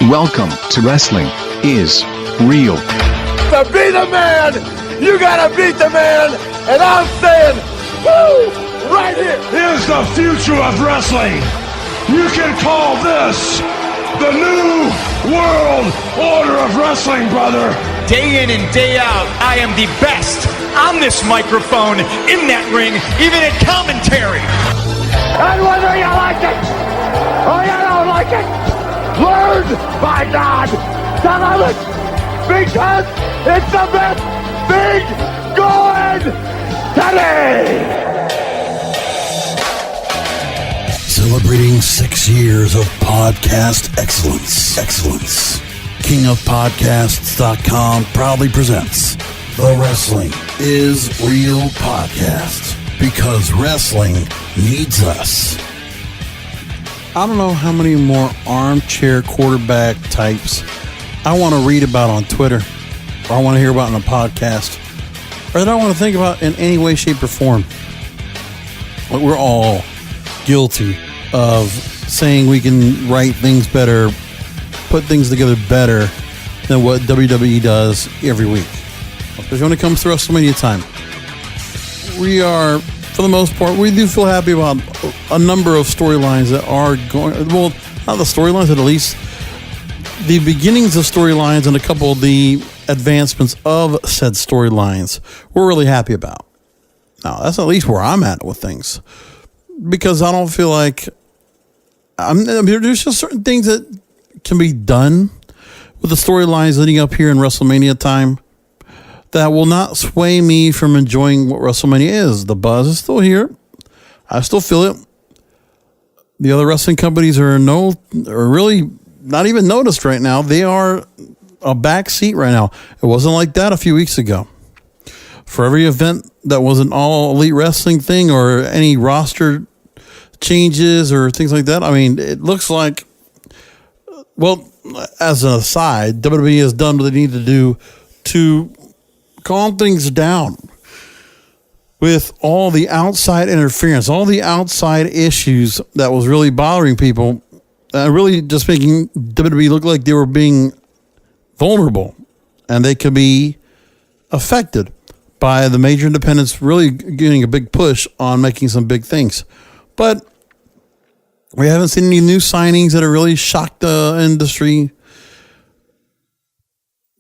Welcome to Wrestling is Real. To be the man, you gotta beat the man, and I'm saying, woo, right here. Here's the future of wrestling. You can call this the new world order of wrestling, brother. Day in and day out, I am the best on this microphone, in that ring, even in commentary. And whether you like it or you don't like it, learn, by God, to love it, because it's the best thing going today. Celebrating 6 years of podcast excellence. KingofPodcasts.com proudly presents the Wrestling is Real podcast, because wrestling needs us. I don't know how many more armchair quarterback types I want to read about on Twitter, or I want to hear about in a podcast, or that I want to think about in any way, shape, or form. But we're all guilty of saying we can write things better, put things together better than what WWE does every week. Especially when it comes to WrestleMania time. We are, for the most part, we do feel happy about a number of storylines that are going, well, not the storylines, but at least the beginnings of storylines and a couple of the advancements of said storylines we're really happy about. Now, that's at least where I'm at with things. Because I don't feel like, there's just certain things that can be done with the storylines leading up here in WrestleMania time that will not sway me from enjoying what WrestleMania is. The buzz is still here. I still feel it. The other wrestling companies are really not even noticed right now. They are a back seat right now. It wasn't like that a few weeks ago. For every event that wasn't all elite wrestling thing or any roster changes or things like that, I mean, it looks like, well, as an aside, WWE has done what they need to do to calm things down with all the outside interference, all the outside issues that was really bothering people, really just making WWE look like they were being vulnerable and they could be affected by the major independents really getting a big push on making some big things. But we haven't seen any new signings that have really shocked the industry.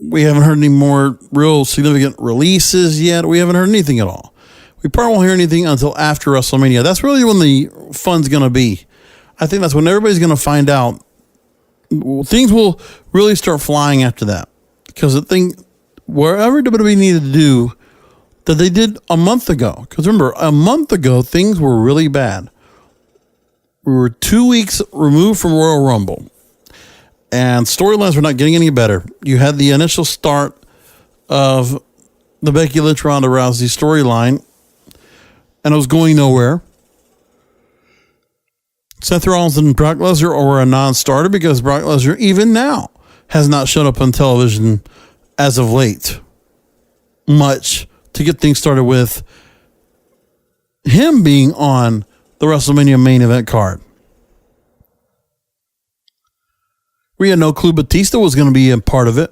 We haven't heard any more real significant releases yet. We haven't heard anything at all. We probably won't hear anything until after WrestleMania. That's really when the fun's going to be. I think that's when everybody's going to find out. Things will really start flying after that. Because the thing, wherever WWE needed to do, that they did a month ago. Because remember, a month ago, things were really bad. We were 2 weeks removed from Royal Rumble. And storylines were not getting any better. You had the initial start of the Becky Lynch Ronda Rousey storyline, and it was going nowhere. Seth Rollins and Brock Lesnar were a non-starter because Brock Lesnar, even now, has not shown up on television as of late much to get things started with him being on the WrestleMania main event card. We had no clue Batista was going to be a part of it.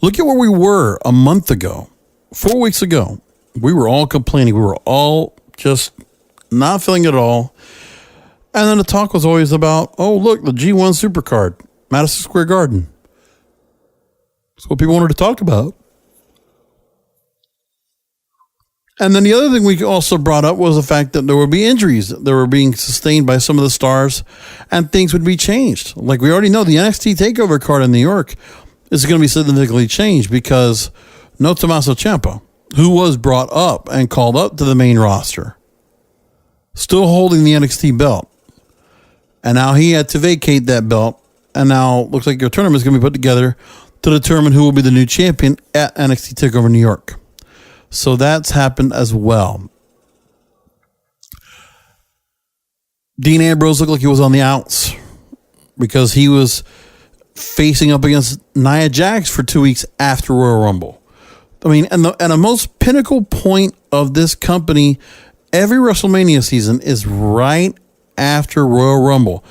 Look at where we were a month ago, 4 weeks ago. We were all complaining. We were all just not feeling it at all. And then the talk was always about, oh, look, the G1 Supercard, Madison Square Garden. That's what people wanted to talk about. And then the other thing we also brought up was the fact that there would be injuries that were being sustained by some of the stars and things would be changed. Like we already know, the NXT Takeover card in New York is going to be significantly changed because no Tommaso Ciampa, who was brought up and called up to the main roster, still holding the NXT belt. And now he had to vacate that belt. And now it looks like your tournament is going to be put together to determine who will be the new champion at NXT Takeover New York. So that's happened as well. Dean Ambrose looked like he was on the outs because he was facing up against Nia Jax for 2 weeks after Royal Rumble. I mean, and the most pinnacle point of this company, every WrestleMania season is right after Royal Rumble.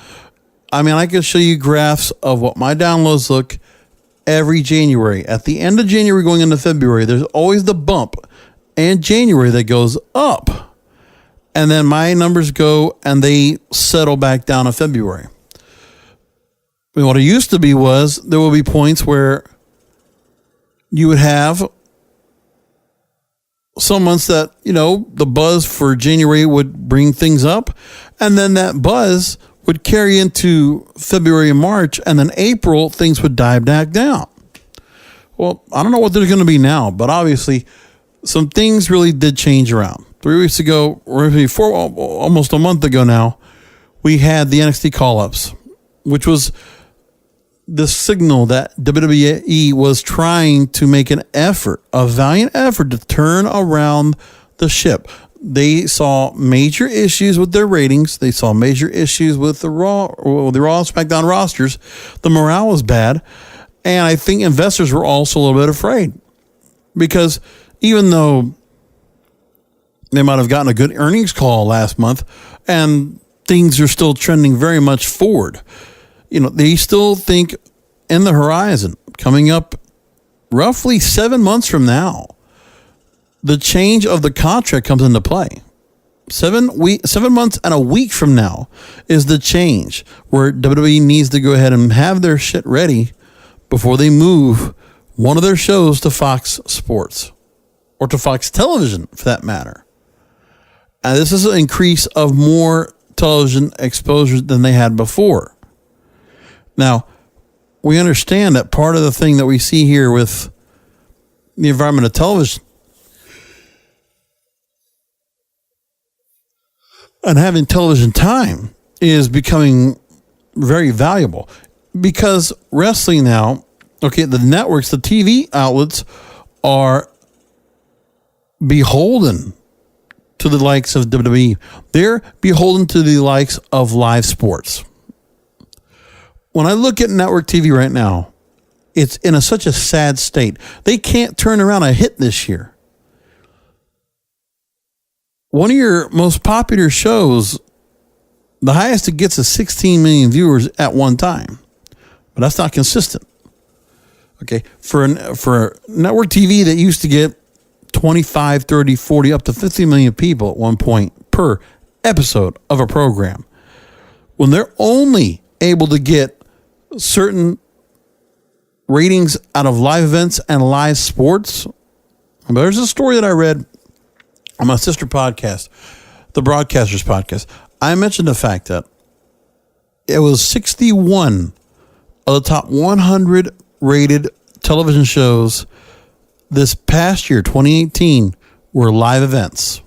I mean, I could show you graphs of what my downloads look every January. At the end of January going into February, there's always the bump in January that goes up. And then my numbers go and they settle back down in February. I mean, what it used to be was there would be points where you would have some months that, you know, the buzz for January would bring things up. And then that buzz would carry into February and March. And then April, things would dive back down. Well, I don't know what they're going to be now, but obviously some things really did change around. 3 weeks ago, or before, almost a month ago now, we had the NXT call-ups, which was the signal that WWE was trying to make an effort, a valiant effort to turn around the ship. They saw major issues with their ratings. They saw major issues with the Raw and SmackDown rosters. The morale was bad. And I think investors were also a little bit afraid because even though they might have gotten a good earnings call last month and things are still trending very much forward, you know, they still think in the horizon coming up roughly 7 months from now, the change of the contract comes into play. 7 months and a week from now is the change where WWE needs to go ahead and have their shit ready before they move one of their shows to Fox Sports or to Fox Television for that matter. And this is an increase of more television exposure than they had before. Now, we understand that part of the thing that we see here with the environment of television and having television time is becoming very valuable because wrestling now, okay, the networks, the TV outlets are beholden to the likes of WWE. They're beholden to the likes of live sports. When I look at network TV right now, it's in such a sad state. They can't turn around a hit this year. One of your most popular shows, the highest it gets is 16 million viewers at one time. But that's not consistent. Okay, for network TV that used to get 25, 30, 40, up to 50 million people at one point per episode of a program, when they're only able to get certain ratings out of live events and live sports. There's a story that I read on my sister podcast, the Broadcasters Podcast. I mentioned the fact that it was 61 of the top 100 rated television shows this past year, 2018, were live events.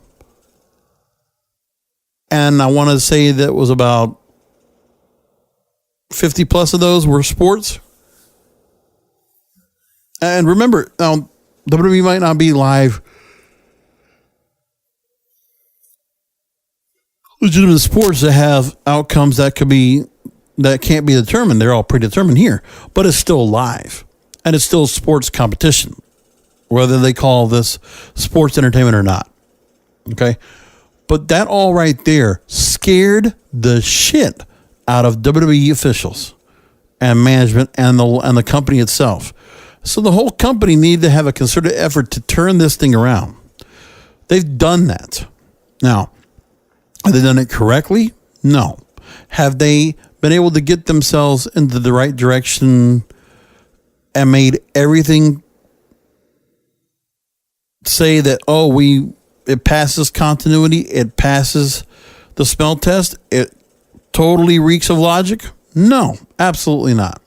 And I want to say that was about 50 plus of those were sports. And remember, now, WWE might not be live legitimate sports that have outcomes that can't be determined. They're all predetermined here, but it's still live and it's still sports competition, whether they call this sports entertainment or not. Okay. But that all right there scared the shit out of WWE officials and management and the company itself. So the whole company needed to have a concerted effort to turn this thing around. They've done that. Now, have they done it correctly? No. Have they been able to get themselves into the right direction and made everything say that, it passes continuity, it passes the smell test, it totally reeks of logic? No, absolutely not.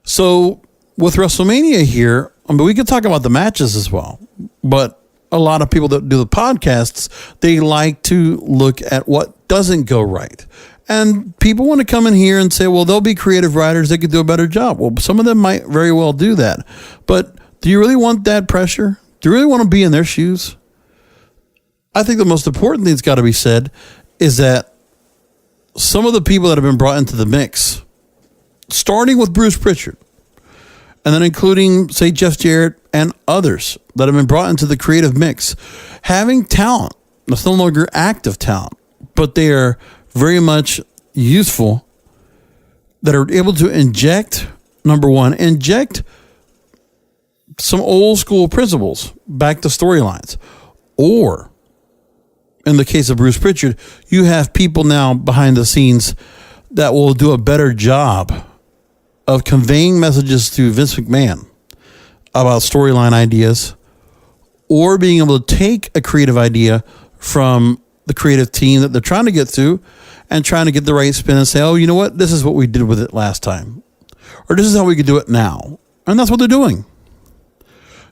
So with WrestleMania here, we could talk about the matches as well, but a lot of people that do the podcasts, they like to look at what doesn't go right. And people want to come in here and say, well, they'll be creative writers, they could do a better job. Well, some of them might very well do that. But do you really want that pressure? Do you really want to be in their shoes? I think the most important thing that's got to be said is that some of the people that have been brought into the mix, starting with Bruce Pritchard, and then including, say, Jeff Jarrett and others that have been brought into the creative mix, having talent, that's no longer active talent, but they are very much useful that are able to inject some old school principles back to storylines. Or, in the case of Bruce Pritchard, you have people now behind the scenes that will do a better job of conveying messages to Vince McMahon about storyline ideas, or being able to take a creative idea from the creative team that they're trying to get to and trying to get the right spin and say, oh, you know what? This is what we did with it last time. Or this is how we could do it now. And that's what they're doing.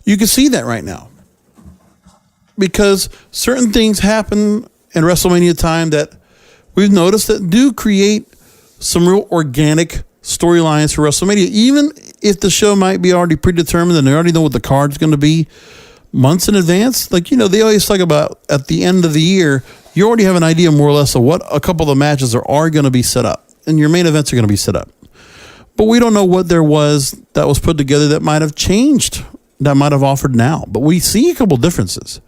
You can see that right now. Because certain things happen in WrestleMania time that we've noticed that do create some real organic storylines for WrestleMania. Even if the show might be already predetermined and they already know what the card's going to be months in advance. Like, they always talk about at the end of the year, you already have an idea more or less of what a couple of the matches are going to be set up. And your main events are going to be set up. But we don't know what there was that was put together that might have changed, that might have offered now. But we see a couple differences.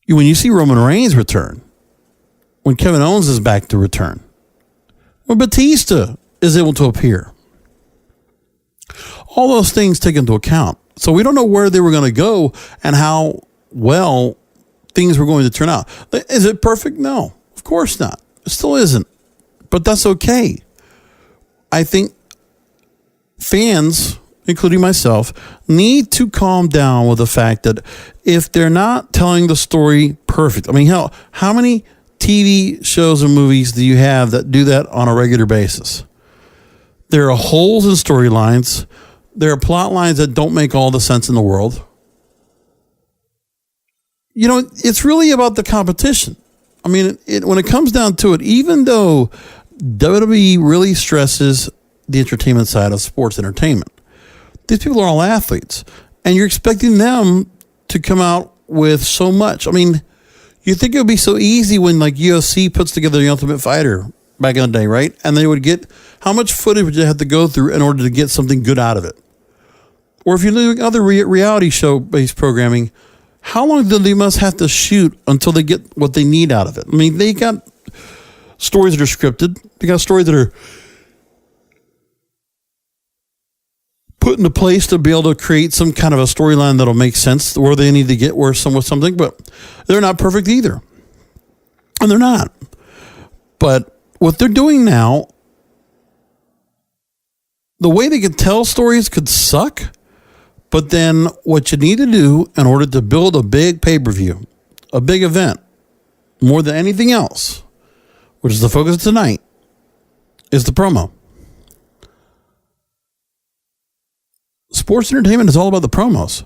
When you see Roman Reigns return, when Kevin Owens is back to return, when Batista is able to appear, all those things take into account. So we don't know where they were going to go and how well things were going to turn out. Is it perfect? No, of course not. It still isn't. But that's okay. I think fans, including myself, need to calm down with the fact that if they're not telling the story perfect, I mean, hell, how many TV shows and movies do you have that do that on a regular basis? There are holes in storylines. There are plot lines that don't make all the sense in the world. It's really about the competition. I mean, when it comes down to it, even though WWE really stresses the entertainment side of sports entertainment, these people are all athletes, and you're expecting them to come out with so much. I mean, you think it would be so easy when like UFC puts together the Ultimate Fighter back in the day, right? And they would get, how much footage would you have to go through in order to get something good out of it? Or if you're doing other reality show-based programming, how long do they must have to shoot until they get what they need out of it? I mean, they got stories that are scripted. They got stories that are put into place to be able to create some kind of a storyline that'll make sense where they need to get where something, but they're not perfect either. And they're not. But what they're doing now, the way they could tell stories could suck, but then what you need to do in order to build a big pay-per-view, a big event, more than anything else, which is the focus of tonight, is the promo. Sports entertainment is all about the promos.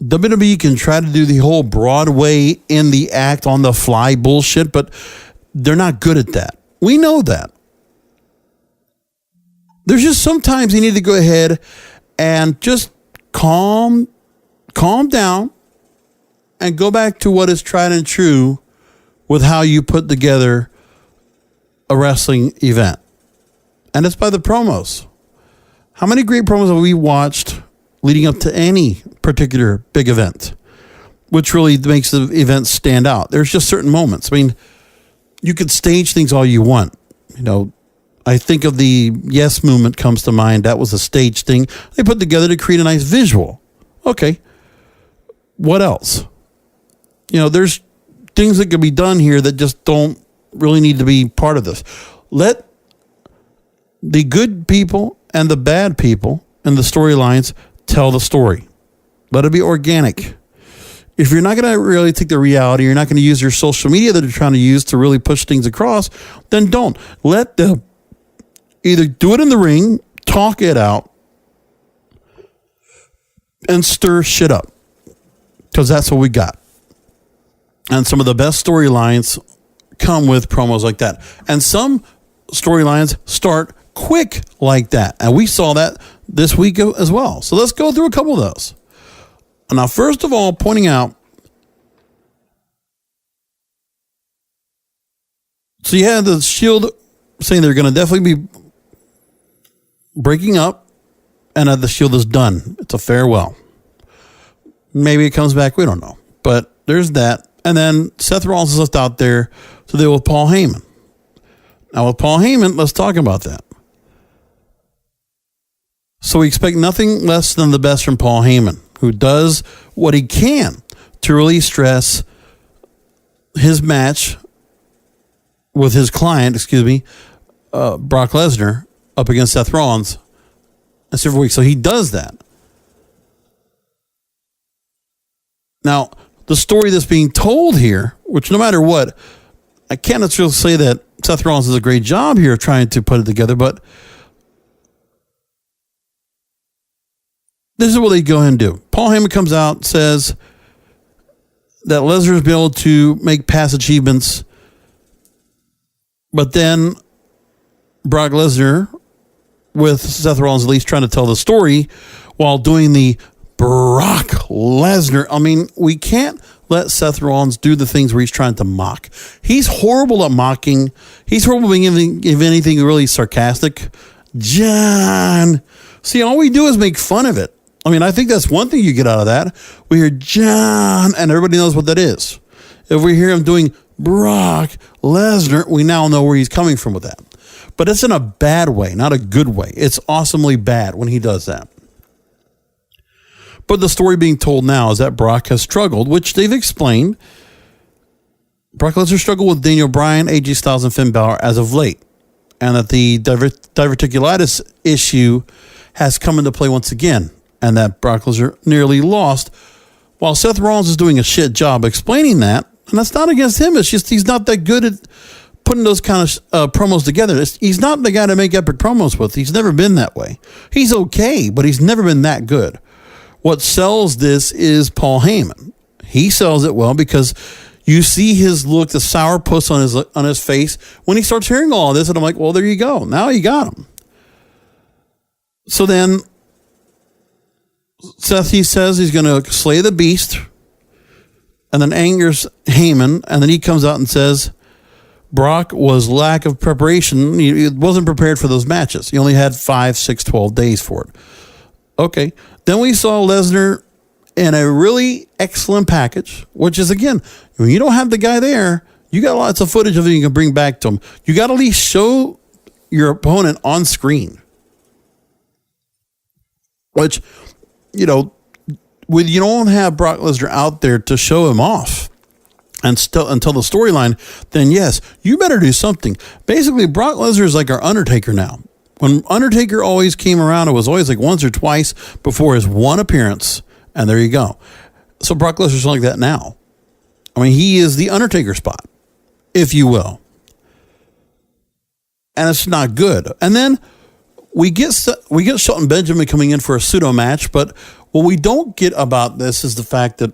WWE can try to do the whole Broadway in the act on the fly bullshit, but they're not good at that. We know that. There's just sometimes you need to go ahead and just calm down and go back to what is tried and true with how you put together a wrestling event. And it's by the promos. How many great promos have we watched leading up to any particular big event, which really makes the event stand out? There's just certain moments. I mean, you could stage things all you want. I think of the Yes movement comes to mind. That was a stage thing they put together to create a nice visual. Okay. What else? There's things that could be done here that just don't really need to be part of this. Let the good people and the bad people and the storylines tell the story. Let it be organic. If you're not going to really take the reality, you're not going to use your social media that you're trying to use to really push things across, then don't. Let them either do it in the ring, talk it out, and stir shit up. Because that's what we got. And some of the best storylines come with promos like that. And some storylines start quick like that. And we saw that this week as well. So let's go through a couple of those. Now, first of all, pointing out, so you had the Shield saying they're going to definitely be breaking up and the Shield is done. It's a farewell. Maybe it comes back. We don't know. But there's that. And then Seth Rollins is left out there to deal with Paul Heyman. Now with Paul Heyman, let's talk about that. So we expect nothing less than the best from Paul Heyman, who does what he can to really stress his match with his client, Brock Lesnar, up against Seth Rollins in several weeks. So he does that. Now, the story that's being told here, which no matter what, I can't necessarily say that Seth Rollins does a great job here trying to put it together, but this is what they go ahead and do. Paul Heyman comes out, says that Lesnar's been able to make past achievements, but then Brock Lesnar, with Seth Rollins at least trying to tell the story while doing the Brock Lesnar. I mean, we can't let Seth Rollins do the things where he's trying to mock. He's horrible at mocking. He's horrible at being, if anything, really sarcastic. John. See, all we do is make fun of it. I mean, I think that's one thing you get out of that. We hear John, and everybody knows what that is. If we hear him doing Brock Lesnar, we now know where he's coming from with that. But it's in a bad way, not a good way. It's awesomely bad when he does that. But the story being told now is that Brock has struggled, which they've explained. Brock Lesnar struggled with Daniel Bryan, AJ Styles, and Finn Balor as of late. And that the diverticulitis issue has come into play once again. And that Brock Lesnar nearly lost. While Seth Rollins is doing a shit job explaining that. And that's not against him. It's just he's not that good at putting those kind of promos together. He's not the guy to make epic promos with. He's never been that way. He's okay, but he's never been that good. What sells this is Paul Heyman. He sells it well because you see his look, the sour puss on his face when he starts hearing all this, and I'm like, well, there you go. Now you got him. So then Seth, he says he's going to slay the beast, and then angers Heyman, and then he comes out and says Brock was lack of preparation. He wasn't prepared for those matches. He only had 5, 6, 12 days for it. Okay. Then we saw Lesnar in a really excellent package, which is, again, when you don't have the guy there, you got lots of footage of it you can bring back to him. You got to at least show your opponent on screen. Which, you know, when you don't have Brock Lesnar out there to show him off and until the storyline, then yes, you better do something. Basically, Brock Lesnar is like our Undertaker now. When Undertaker always came around, it was always like once or twice before his one appearance, and there you go. So Brock Lesnar's like that now. I mean, he is the Undertaker spot, if you will. And it's not good. And then we get Shelton Benjamin coming in for a pseudo match, but what we don't get about this is the fact that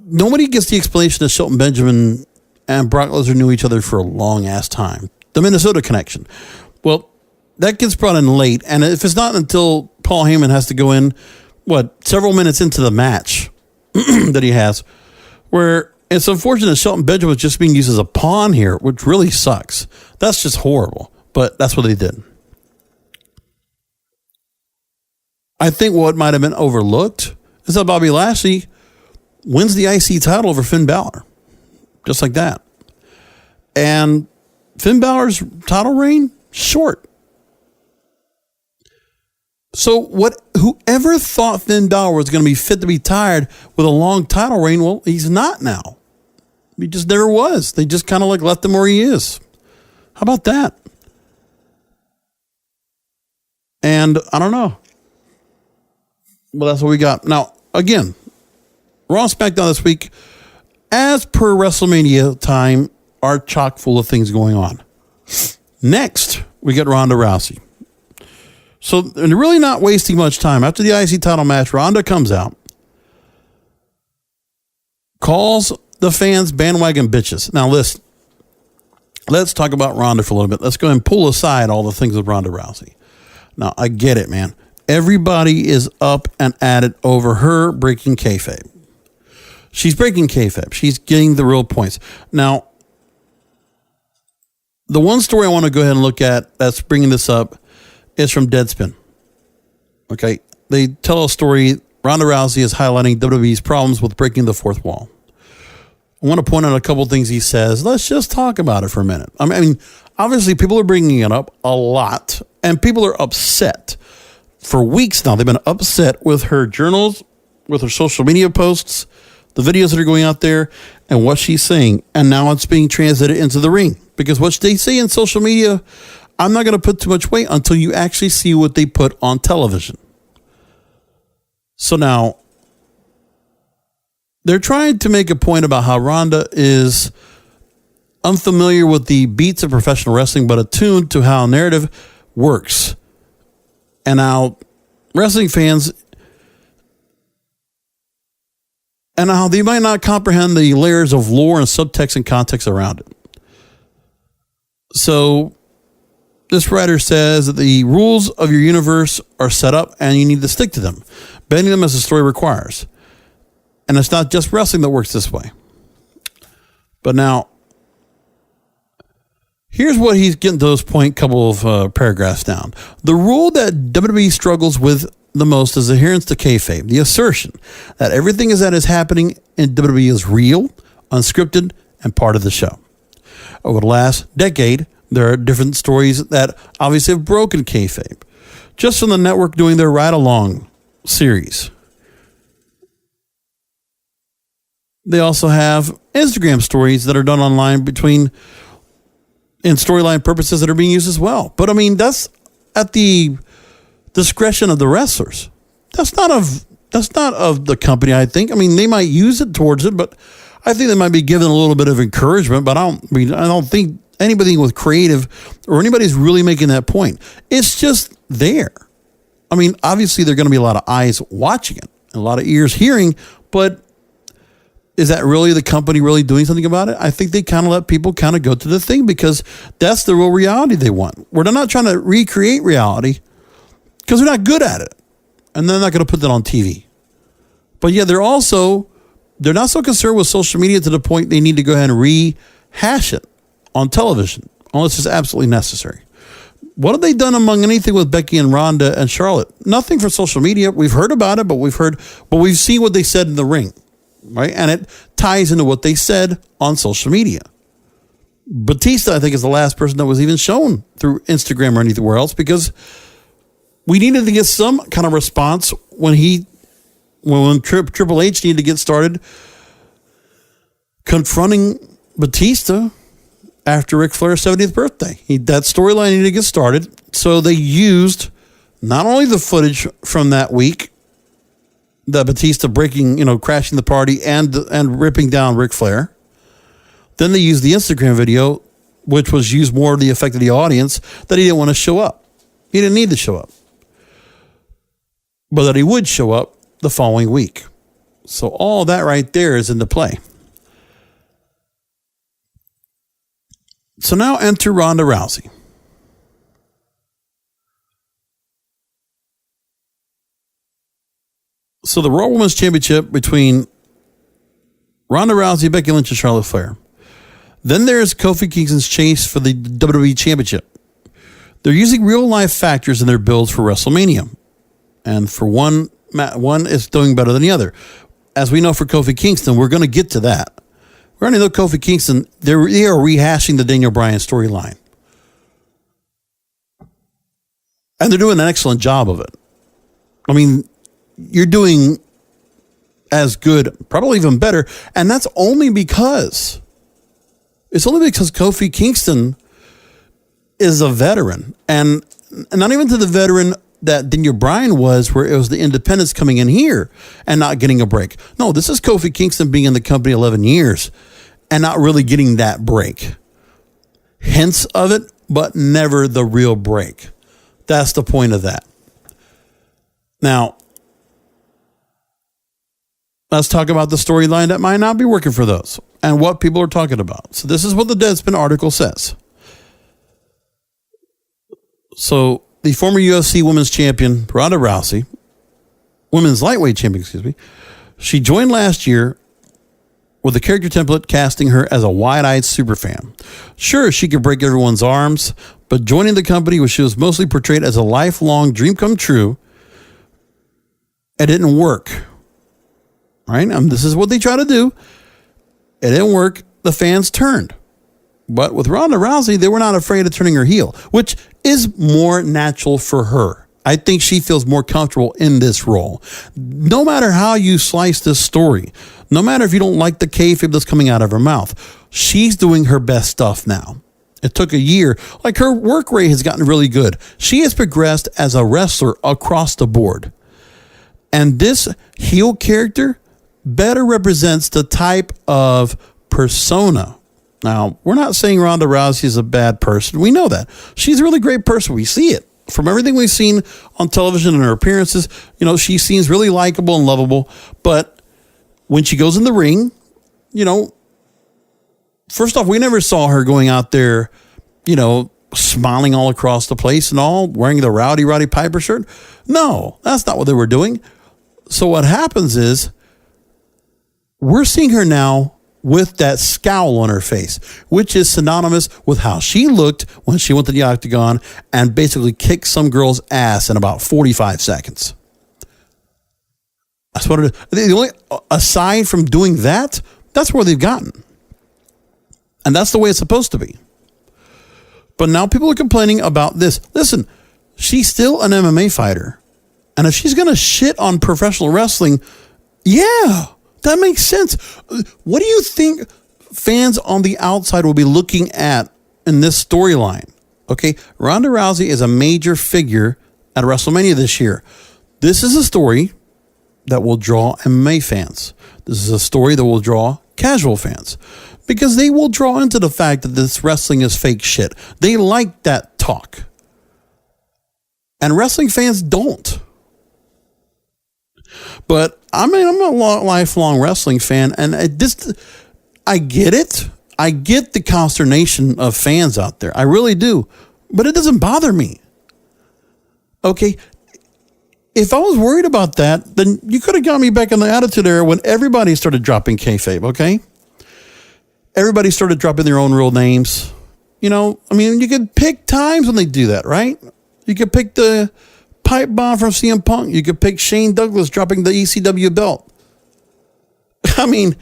nobody gets the explanation that Shelton Benjamin and Brock Lesnar knew each other for a long ass time. The Minnesota connection. Well, that gets brought in late, and if it's not until Paul Heyman has to go in, several minutes into the match that he has, where it's unfortunate Shelton Benjamin was just being used as a pawn here, which really sucks. That's just horrible, but that's what they did. I think what might have been overlooked is that Bobby Lashley wins the IC title over Finn Balor. Just like that. And Finn Balor's title reign, short. So whoever thought Finn Balor was going to be fit to be tired with a long title reign, well, he's not now. He just never was. They just kind of like left him where he is. How about that? And I don't know. Well, that's what we got. Now, again, Raw and SmackDown this week, as per WrestleMania time, are chock full of things going on. Next, we get Ronda Rousey. So they're really not wasting much time. After the IC title match, Ronda comes out, calls the fans bandwagon bitches. Now, listen, let's talk about Ronda for a little bit. Let's go ahead and pull aside all the things with Ronda Rousey. Now, I get it, man. Everybody is up and at it over her breaking kayfabe. She's breaking kayfabe. She's getting the real points. Now, the one story I want to go ahead and look at that's bringing this up is from Deadspin. Okay. They tell a story. Ronda Rousey is highlighting WWE's problems with breaking the fourth wall. I want to point out a couple things he says. Let's just talk about it for a minute. I obviously people are bringing it up a lot, and people are upset. For weeks now, they've been upset with her journals, with her social media posts, the videos that are going out there, and what she's saying. And now it's being translated into the ring. Because what they say in social media, I'm not going to put too much weight until you actually see what they put on television. So now, they're trying to make a point about how Ronda is unfamiliar with the beats of professional wrestling, but attuned to how narrative works. And how wrestling fans, and how they might not comprehend the layers of lore and subtext and context around it. So, this writer says that the rules of your universe are set up and you need to stick to them, bending them as the story requires. And it's not just wrestling that works this way. But now, here's what he's getting to this point, couple of paragraphs down. The rule that WWE struggles with the most is adherence to kayfabe, the assertion that everything that is happening in WWE is real, unscripted, and part of the show. Over the last decade, there are different stories that obviously have broken kayfabe. Just from the network doing their ride-along series. They also have Instagram stories that are done online in storyline purposes that are being used as well. But I mean, that's at the discretion of the wrestlers. That's not of the company, I think. I mean, they might use it towards it, but I think they might be given a little bit of encouragement. But I don't think anybody with creative or anybody's really making that point. It's just there. I mean, obviously there are going to be a lot of eyes watching it, and a lot of ears hearing, but is that really the company really doing something about it? I think they kind of let people kind of go to the thing because that's the real reality they want. We're not trying to recreate reality because they're not good at it. And they're not going to put that on TV. But yeah, they're not so concerned with social media to the point they need to go ahead and rehash it on television unless it's absolutely necessary. What have they done among anything with Becky and Ronda and Charlotte? Nothing for social media. We've heard about it, but we've seen what they said in the ring. Right? And it ties into what they said on social media. Batista, I think, is the last person that was even shown through Instagram or anywhere else because we needed to get some kind of response when Triple H needed to get started confronting Batista after Ric Flair's 70th birthday. That storyline needed to get started. So they used not only the footage from that week, the Batista crashing the party and ripping down Ric Flair. Then they used the Instagram video, which was used more to the effect of the audience, that he didn't want to show up. He didn't need to show up. But that he would show up the following week. So all that right there is into play. So now enter Ronda Rousey. So the Raw Women's Championship between Ronda Rousey, Becky Lynch, and Charlotte Flair. Then there's Kofi Kingston's chase for the WWE Championship. They're using real-life factors in their builds for WrestleMania. And for one is doing better than the other. As we know for Kofi Kingston, we're going to get to that. We already know Kofi Kingston, they are rehashing the Daniel Bryan storyline. And they're doing an excellent job of it. I mean, you're doing as good, probably even better. And that's only because Kofi Kingston is a veteran. And not even to the veteran that Daniel Bryan was, where it was the independents coming in here and not getting a break. No, this is Kofi Kingston being in the company 11 years and not really getting that break. Hints of it, but never the real break. That's the point of that. Now, let's talk about the storyline that might not be working for those and what people are talking about. So this is what the Deadspin article says. So the former UFC Women's Champion, Ronda Rousey, Women's Lightweight Champion, she joined last year with a character template casting her as a wide-eyed superfan. Sure, she could break everyone's arms, but joining the company where she was mostly portrayed as a lifelong dream come true, it didn't work. Right? This is what they try to do. It didn't work. The fans turned. But with Ronda Rousey, they were not afraid of turning her heel, which is more natural for her. I think she feels more comfortable in this role. No matter how you slice this story, no matter if you don't like the kayfabe that's coming out of her mouth, she's doing her best stuff now. It took a year. Like, her work rate has gotten really good. She has progressed as a wrestler across the board. And this heel character better represents the type of persona. Now, we're not saying Ronda Rousey is a bad person. We know that. She's a really great person. We see it. From everything we've seen on television and her appearances, you know, she seems really likable and lovable. But when she goes in the ring, you know, first off, we never saw her going out there, you know, smiling all across the place and all, wearing the Rowdy Piper shirt. No, that's not what they were doing. So what happens is we're seeing her now with that scowl on her face, which is synonymous with how she looked when she went to the octagon and basically kicked some girl's ass in about 45 seconds. That's what it is. The only, aside from doing that, that's where they've gotten. And that's the way it's supposed to be. But now people are complaining about this. Listen, she's still an MMA fighter. And if she's going to shit on professional wrestling, yeah, that makes sense. What do you think fans on the outside will be looking at in this storyline? Okay, Ronda Rousey is a major figure at WrestleMania this year. This is a story that will draw MMA fans. This is a story that will draw casual fans, because they will draw into the fact that this wrestling is fake shit. They like that talk. And wrestling fans don't. But I mean, I'm a lifelong wrestling fan, and I get it. I get the consternation of fans out there. I really do. But it doesn't bother me. Okay? If I was worried about that, then you could have got me back in the Attitude Era when everybody started dropping kayfabe, okay? Everybody started dropping their own real names. You know, I mean, you could pick times when they do that, right? You could pick the pipe bomb from CM Punk. You could pick Shane Douglas dropping the ECW belt. I mean,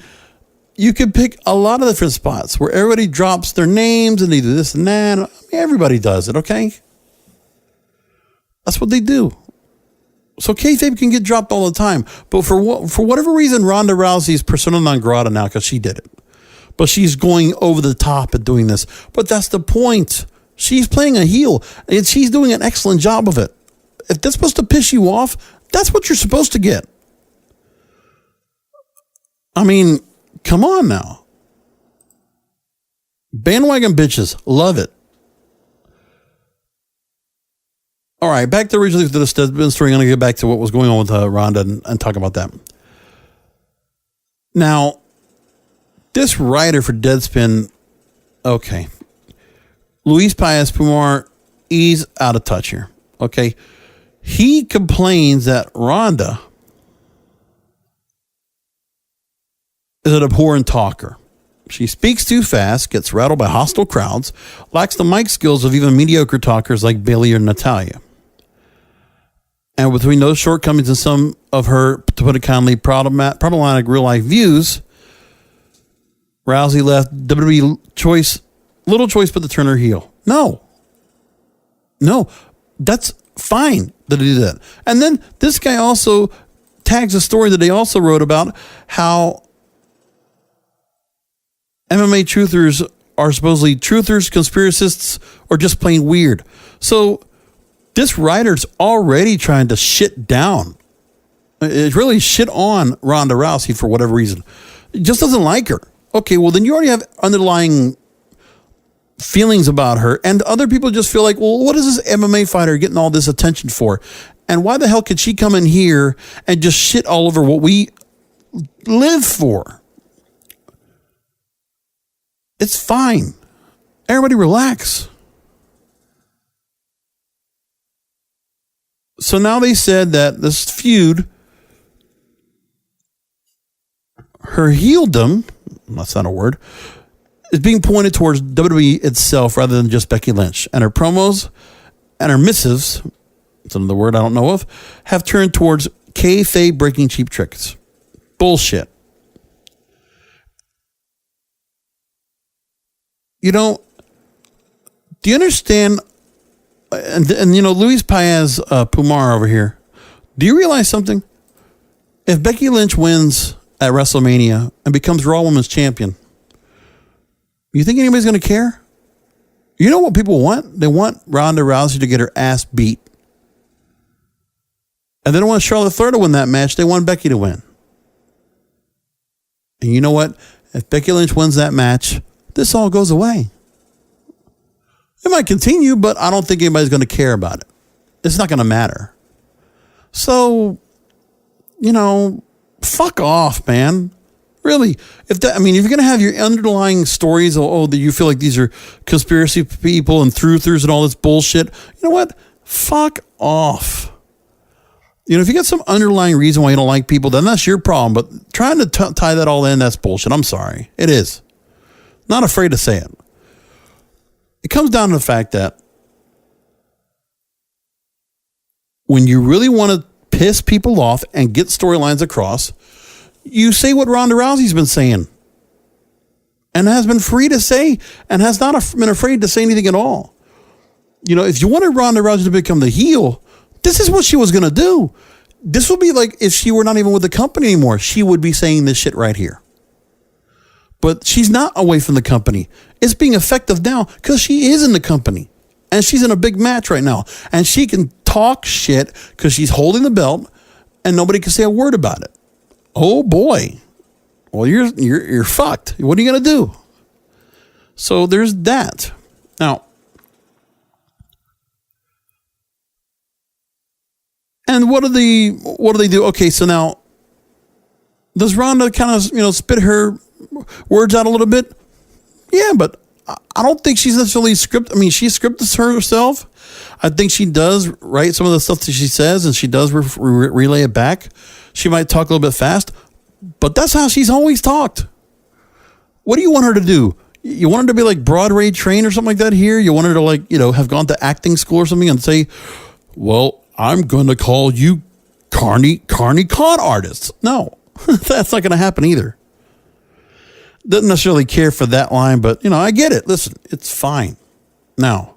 you could pick a lot of different spots where everybody drops their names and they do this and that. I mean, everybody does it, okay? That's what they do. So kayfabe can get dropped all the time. But for whatever reason, Ronda Rousey's persona non grata now because she did it. But she's going over the top at doing this. But that's the point. She's playing a heel, and she's doing an excellent job of it. If that's supposed to piss you off, that's what you're supposed to get. I mean, come on now. Bandwagon bitches, love it. All right, back to originally to the Deadspin story. I'm going to get back to what was going on with Ronda and talk about that. Now, this writer for Deadspin, okay. Luis Paez Pumar, he's out of touch here, okay? He complains that Ronda is an abhorrent talker. She speaks too fast, gets rattled by hostile crowds, lacks the mic skills of even mediocre talkers like Bayley or Natalya. And between those shortcomings and some of her, to put it kindly, problematic real-life views, Rousey left WWE little choice but to turn her heel. No, that's fine that they did that. And then this guy also tags a story that they also wrote about how MMA truthers are supposedly truthers, conspiracists, or just plain weird. So this writer's already trying to shit down. It's really shit on Ronda Rousey for whatever reason. He just doesn't like her. Okay, well, then you already have underlying feelings about her, and other people just feel like, well, what is this MMA fighter getting all this attention for? And why the hell could she come in here and just shit all over what we live for? It's fine. Everybody relax. So now they said that this feud, her heeldom, that's not a word, is being pointed towards WWE itself rather than just Becky Lynch. And her promos and her missives, it's another word I don't know of, have turned towards kayfabe breaking cheap tricks. Bullshit. You know, do you understand? And you know, Luis Paez Pumar over here. Do you realize something? If Becky Lynch wins at WrestleMania and becomes Raw Women's Champion, you think anybody's going to care? You know what people want? They want Ronda Rousey to get her ass beat. And they don't want Charlotte Flair to win that match. They want Becky to win. And you know what? If Becky Lynch wins that match, this all goes away. It might continue, but I don't think anybody's going to care about it. It's not going to matter. So, you know, fuck off, man. Really. If you're going to have your underlying stories, that you feel like these are conspiracy people and truthers and all this bullshit, you know what? Fuck off. You know, if you got some underlying reason why you don't like people, then that's your problem. But trying to tie that all in, that's bullshit. I'm sorry. It is. Not afraid to say it. It comes down to the fact that when you really want to piss people off and get storylines across, you say what Ronda Rousey's been saying and has been free to say and has not been afraid to say anything at all. You know, if you wanted Ronda Rousey to become the heel, this is what she was going to do. This would be like if she were not even with the company anymore. She would be saying this shit right here. But she's not away from the company. It's being effective now because she is in the company. And she's in a big match right now. And she can talk shit because she's holding the belt and nobody can say a word about it. Oh boy. Well, you're fucked. What are you going to do? So there's that. Now, and what do they do? Okay, so now does Ronda kind of, spit her words out a little bit? Yeah, but I don't think she's necessarily scripted. I mean, she scripts herself. I think she does write some of the stuff that she says, and she does relay it back. She might talk a little bit fast, but that's how she's always talked. What do you want her to do? You want her to be like Broadway trained or something like that here? You want her to have gone to acting school or something and say, well, I'm going to call you Carney con artist. No, that's not going to happen either. Doesn't necessarily care for that line, but, I get it. Listen, it's fine. Now,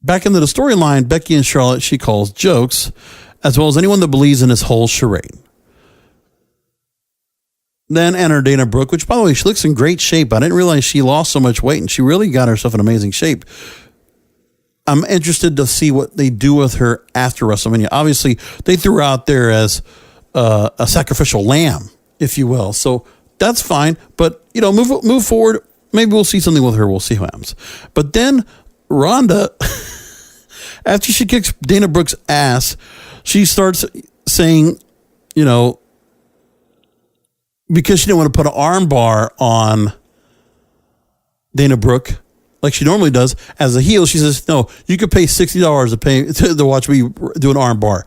back into the storyline, Becky and Charlotte, she calls jokes, as well as anyone that believes in this whole charade. Then enter Dana Brooke, which, by the way, she looks in great shape. I didn't realize she lost so much weight, and she really got herself in amazing shape. I'm interested to see what they do with her after WrestleMania. Obviously, they threw her out there as a sacrificial lamb, if you will. So that's fine. But, move forward. Maybe we'll see something with her. We'll see what happens. But then Ronda, after she kicks Dana Brooke's ass, she starts saying, because she didn't want to put an arm bar on Dana Brooke, like she normally does, as a heel, she says, no, you could pay $60 to watch me do an arm bar.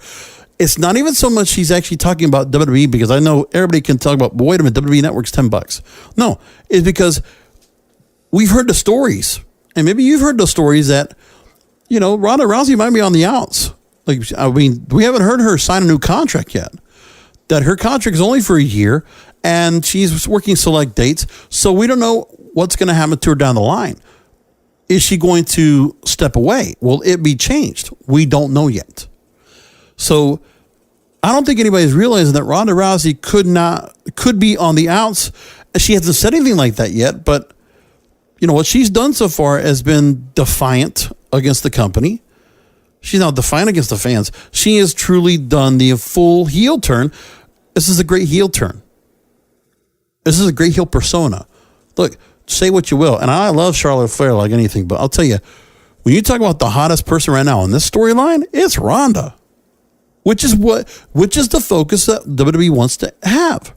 It's not even so much she's actually talking about WWE, because I know everybody can talk about, but wait a minute, WWE Network's $10. No, it's because we've heard the stories, and maybe you've heard the stories that, Ronda Rousey might be on the outs. We haven't heard her sign a new contract yet. That her contract is only for a year, and she's working select dates, so we don't know what's going to happen to her down the line. Is she going to step away? Will it be changed? We don't know yet. So I don't think anybody's realizing that Ronda Rousey could be on the outs. She hasn't said anything like that yet, but what she's done so far has been defiant against the company. She's not defiant against the fans. She has truly done the full heel turn. This is a great heel turn. This is a great heel persona. Look, say what you will, and I love Charlotte Flair like anything, but I'll tell you, when you talk about the hottest person right now in this storyline, it's Ronda, which is the focus that WWE wants to have.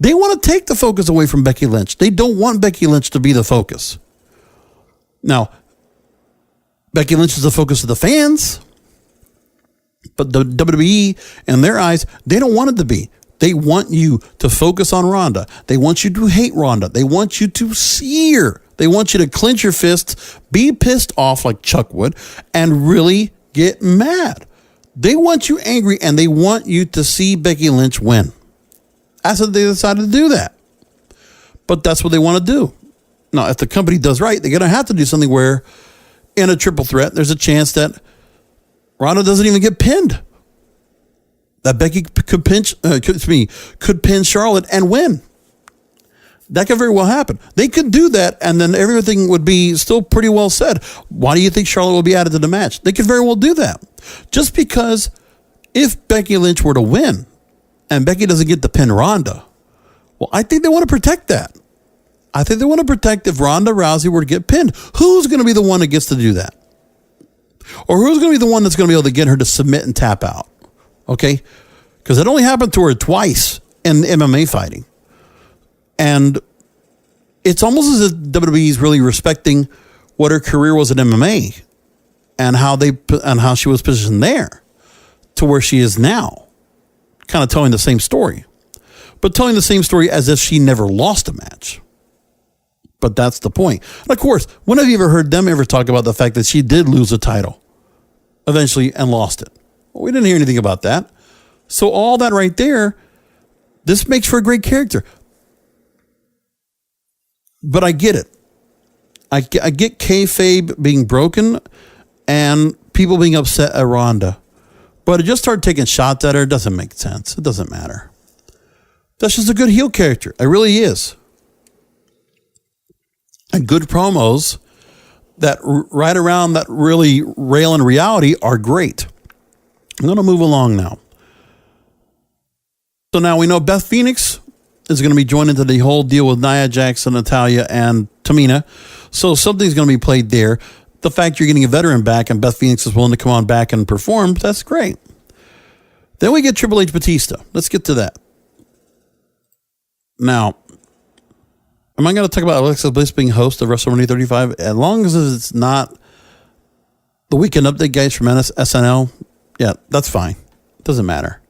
They want to take the focus away from Becky Lynch. They don't want Becky Lynch to be the focus. Now, Becky Lynch is the focus of the fans, but the WWE, in their eyes, they don't want it to be. They want you to focus on Ronda. They want you to hate Ronda. They want you to see her. They want you to clench your fists, be pissed off like Chuck would, and really get mad. They want you angry, and they want you to see Becky Lynch win. That's what they decided to do that. But that's what they want to do. Now, if the company does right, they're going to have to do something where in a triple threat, there's a chance that Ronda doesn't even get pinned. That Becky could pin Charlotte and win. That could very well happen. They could do that, and then everything would be still pretty well said. Why do you think Charlotte will be added to the match? They could very well do that. Just because if Becky Lynch were to win and Becky doesn't get to pin Ronda, well, I think they want to protect that. I think they want to protect if Ronda Rousey were to get pinned. Who's going to be the one that gets to do that? Or who's going to be the one that's going to be able to get her to submit and tap out? Okay? Because it only happened to her twice in MMA fighting. And it's almost as if WWE is really respecting what her career was in MMA and how she was positioned there to where she is now. Kind of telling the same story. But telling the same story as if she never lost a match. But that's the point. And of course, when have you ever heard them ever talk about the fact that she did lose a title eventually and lost it? Well, we didn't hear anything about that. So all that right there, this makes for a great character. But I get it. I get kayfabe being broken and people being upset at Ronda. But to just start taking shots at her doesn't make sense. It doesn't matter. That's just a good heel character. It really is. And good promos that right around that really rail in reality are great. I'm going to move along now. So now we know Beth Phoenix is going to be joined into the whole deal with Nia Jax, Natalya, and Tamina. So something's going to be played there. The fact you're getting a veteran back and Beth Phoenix is willing to come on back and perform, that's great. Then we get Triple H Batista. Let's get to that. Now, am I going to talk about Alexa Bliss being host of WrestleMania 35? As long as it's not the Weekend Update guys from SNL, yeah, that's fine. It doesn't matter.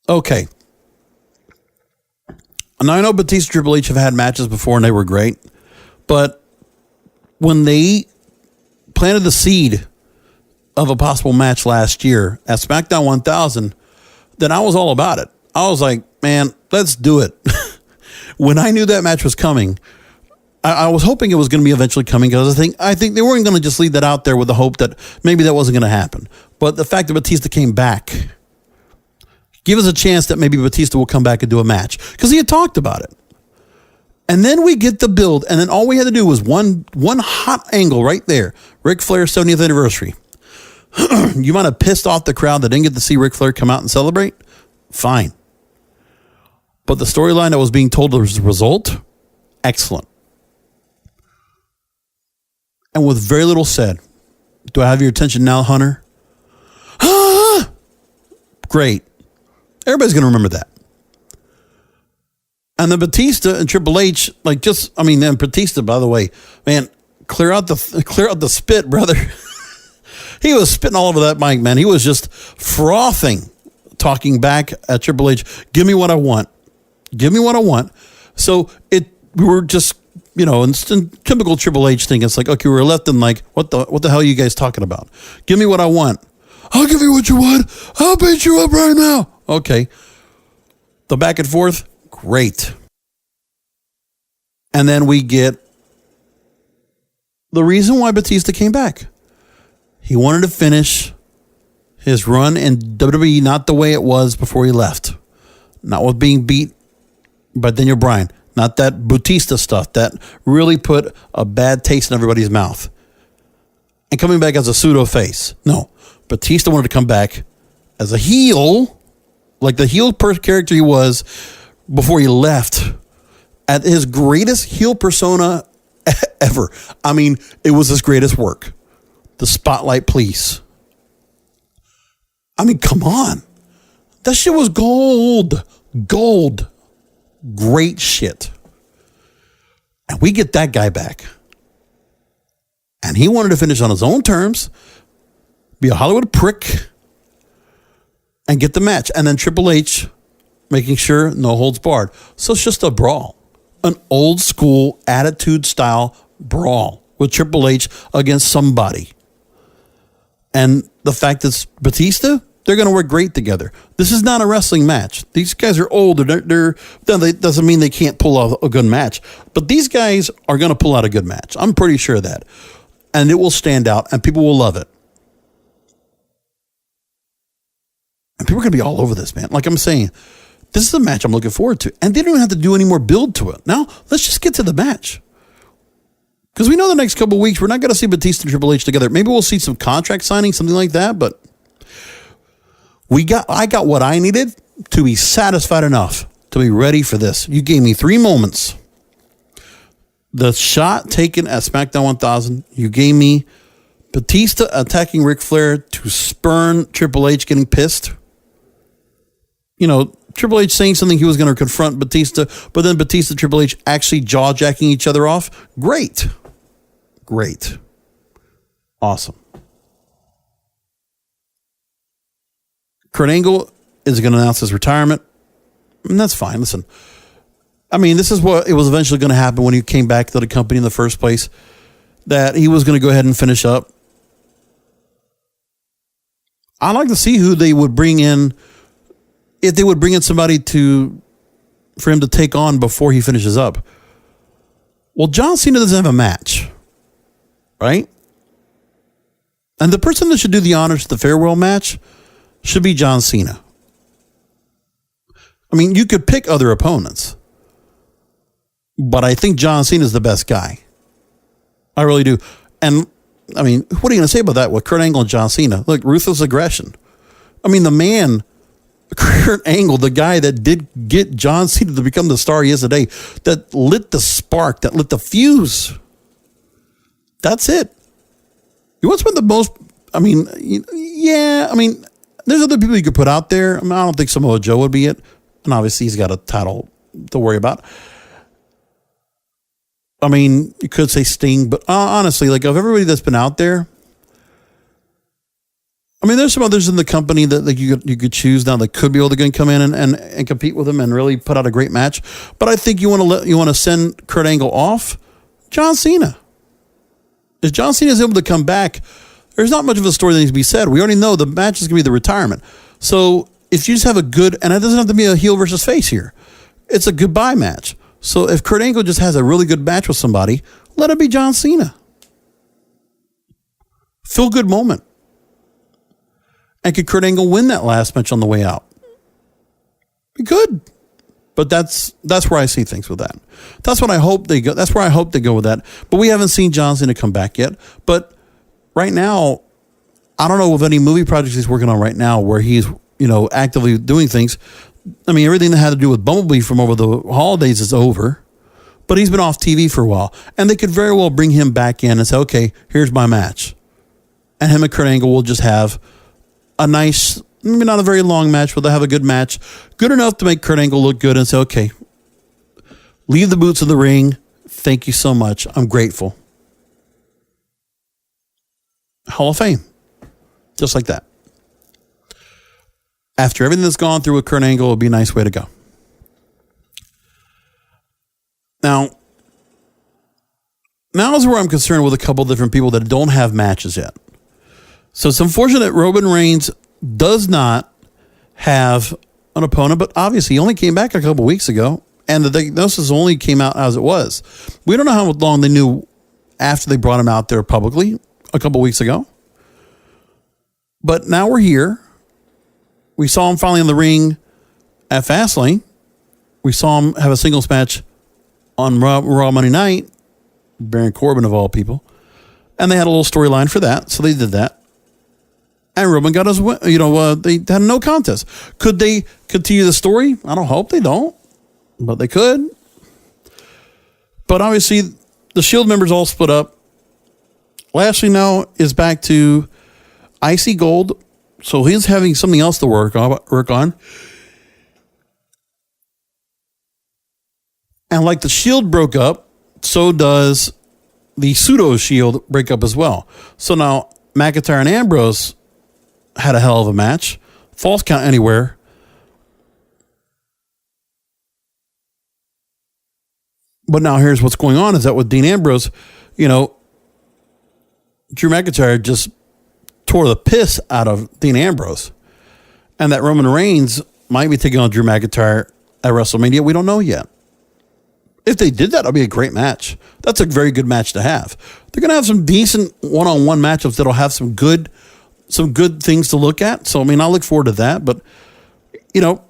Okay. Now, I know Batista and Triple H have had matches before and they were great, but when they planted the seed of a possible match last year at SmackDown 1000, then I was all about it. I was like, man, let's do it. When I knew that match was coming, I was hoping it was going to be eventually coming because I think they weren't going to just leave that out there with the hope that maybe that wasn't going to happen. But the fact that Batista came back, give us a chance that maybe Batista will come back and do a match because he had talked about it. And then we get the build, and then all we had to do was one hot angle right there. Ric Flair's 70th anniversary. You might have pissed off the crowd that didn't get to see Ric Flair come out and celebrate. Fine. But the storyline that was being told as a result, excellent. And with very little said. Do I have your attention now, Hunter? Great. Everybody's going to remember that. And then Batista and Triple H, and Batista, by the way, man, clear out the spit, brother. He was spitting all over that mic, man. He was just frothing, talking back at Triple H. Give me what I want. Give me what I want. So we were just, in typical Triple H thing. It's like, okay, we're left in like, what the hell are you guys talking about? Give me what I want. I'll give you what you want. I'll beat you up right now. Okay. The back and forth, great. And then we get the reason why Batista came back. He wanted to finish his run in WWE not the way it was before he left. Not with being beat by Daniel Bryan. Not that Batista stuff that really put a bad taste in everybody's mouth. And coming back as a pseudo face. No. Batista wanted to come back as a heel, like the heel character he was before he left, at his greatest heel persona ever. I mean, it was his greatest work. The Spotlight Please. I mean, come on. That shit was gold. Gold. Great shit. And we get that guy back. And he wanted to finish on his own terms, be a Hollywood prick, and get the match. And then Triple H making sure no holds barred. So it's just a brawl. An old school attitude style brawl with Triple H against somebody. And the fact that it's Batista, They're going to work great together. This is not a wrestling match. These guys are old. That doesn't mean they can't pull off a good match. But these guys are going to pull out a good match. I'm pretty sure of that. And it will stand out, and people will love it. And people are going to be all over this, man. Like I'm saying, this is a match I'm looking forward to. And they don't even have to do any more build to it. Now, let's just get to the match. Because we know the next couple of weeks, we're not going to see Batista and Triple H together. Maybe we'll see some contract signing, something like that. But I got what I needed to be satisfied enough to be ready for this. You gave me 3 moments. The shot taken at SmackDown 1000. You gave me Batista attacking Ric Flair to spurn Triple H getting pissed. You know, Triple H saying something he was going to confront Batista, but then Batista and Triple H actually jaw-jacking each other off. Great. Awesome. Kurt Angle is going to announce his retirement, and that's fine. Listen, I mean, this is what it was eventually going to happen when he came back to the company in the first place, that he was going to go ahead and finish up. I'd like to see who they would bring in, if they would bring in somebody for him to take on before he finishes up. Well, John Cena doesn't have a match, right? And the person that should do the honors to the farewell match should be John Cena. I mean, you could pick other opponents, but I think John Cena is the best guy. I really do. And I mean, what are you going to say about that with Kurt Angle and John Cena? Look, ruthless aggression. I mean, the man, Kurt Angle, the guy that did get John Cena to become the star he is today, that lit the spark, that lit the fuse. That's it. You want to spend the most, I mean, yeah, I mean, there's other people you could put out there. I mean, I don't think Samoa Joe would be it. And obviously he's got a title to worry about. I mean, you could say Sting, but honestly, like of everybody that's been out there, I mean, there's some others in the company that like you could choose now that could be able to come in and compete with him and really put out a great match. But I think you want to send Kurt Angle off. John Cena. If John Cena is able to come back, there's not much of a story that needs to be said. We already know the match is going to be the retirement. So if you just have a good, and it doesn't have to be a heel versus face here, it's a goodbye match. So if Kurt Angle just has a really good match with somebody, let it be John Cena. Feel good moment. And could Kurt Angle win that last match on the way out? He could. But that's where I see things with that. That's what I hope they go. That's where I hope they go with that. But we haven't seen John Cena come back yet. But right now, I don't know of any movie projects he's working on right now where he's, actively doing things. I mean, everything that had to do with Bumblebee from over the holidays is over. But he's been off TV for a while. And they could very well bring him back in and say, okay, here's my match. And him and Kurt Angle will just have a nice, maybe not a very long match, but they'll have a good match. Good enough to make Kurt Angle look good and say, okay, leave the boots in the ring. Thank you so much. I'm grateful. Hall of Fame. Just like that. After everything that's gone through with Kurt Angle, it would be a nice way to go. Now is where I'm concerned with a couple of different people that don't have matches yet. So it's unfortunate that Roman Reigns does not have an opponent, but obviously he only came back a couple weeks ago, and the diagnosis only came out as it was. We don't know how long they knew after they brought him out there publicly a couple weeks ago. But now we're here. We saw him finally in the ring at Fastlane. We saw him have a singles match on Raw Monday Night, Baron Corbin of all people. And they had a little storyline for that, so they did that. And Roman got his win. They had no contest. Could they continue the story? I don't hope they don't, but they could. But obviously, the Shield members all split up. Lashley now is back to Icy Gold, so he's having something else to work on. And like the Shield broke up, so does the pseudo Shield break up as well. So now McIntyre and Ambrose had a hell of a match. False count anywhere. But now here's what's going on is that with Dean Ambrose, Drew McIntyre just tore the piss out of Dean Ambrose. and that Roman Reigns might be taking on Drew McIntyre at WrestleMania. We don't know yet. If they did that, it'd be a great match. That's a very good match to have. They're going to have some decent one-on-one matchups that'll have some good things to look at. So, I mean, I look forward to that. But, you know,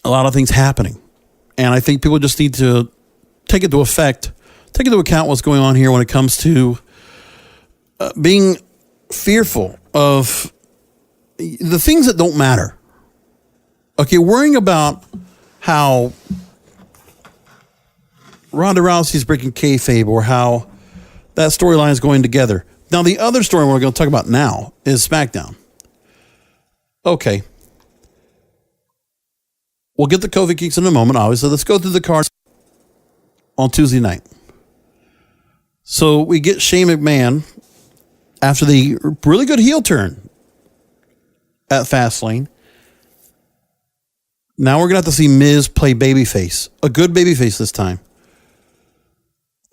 a lot of things happening. And I think people just need to take into account what's going on here when it comes to being fearful of the things that don't matter. Okay, worrying about how Ronda Rousey's breaking kayfabe or how that storyline is going together. Now, the other story we're going to talk about now is SmackDown. Okay. We'll get to Kofi Kingston in a moment, obviously. Let's go through the cards on Tuesday night. So we get Shane McMahon after the really good heel turn at Fastlane. Now we're going to have to see Miz play babyface. A good babyface this time.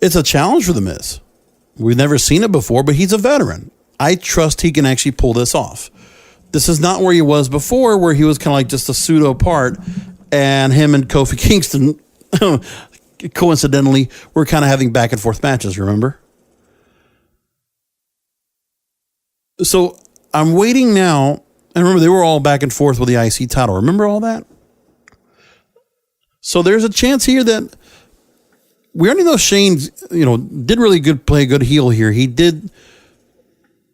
It's a challenge for The Miz. We've never seen it before, but he's a veteran. I trust he can actually pull this off. This is not where he was before, where he was kind of like just a pseudo part, and him and Kofi Kingston, coincidentally, were kind of having back and forth matches, remember? So I'm waiting now, and remember, they were all back and forth with the IC title. Remember all that? So there's a chance here that we already know Shane, did really play a good heel here. He did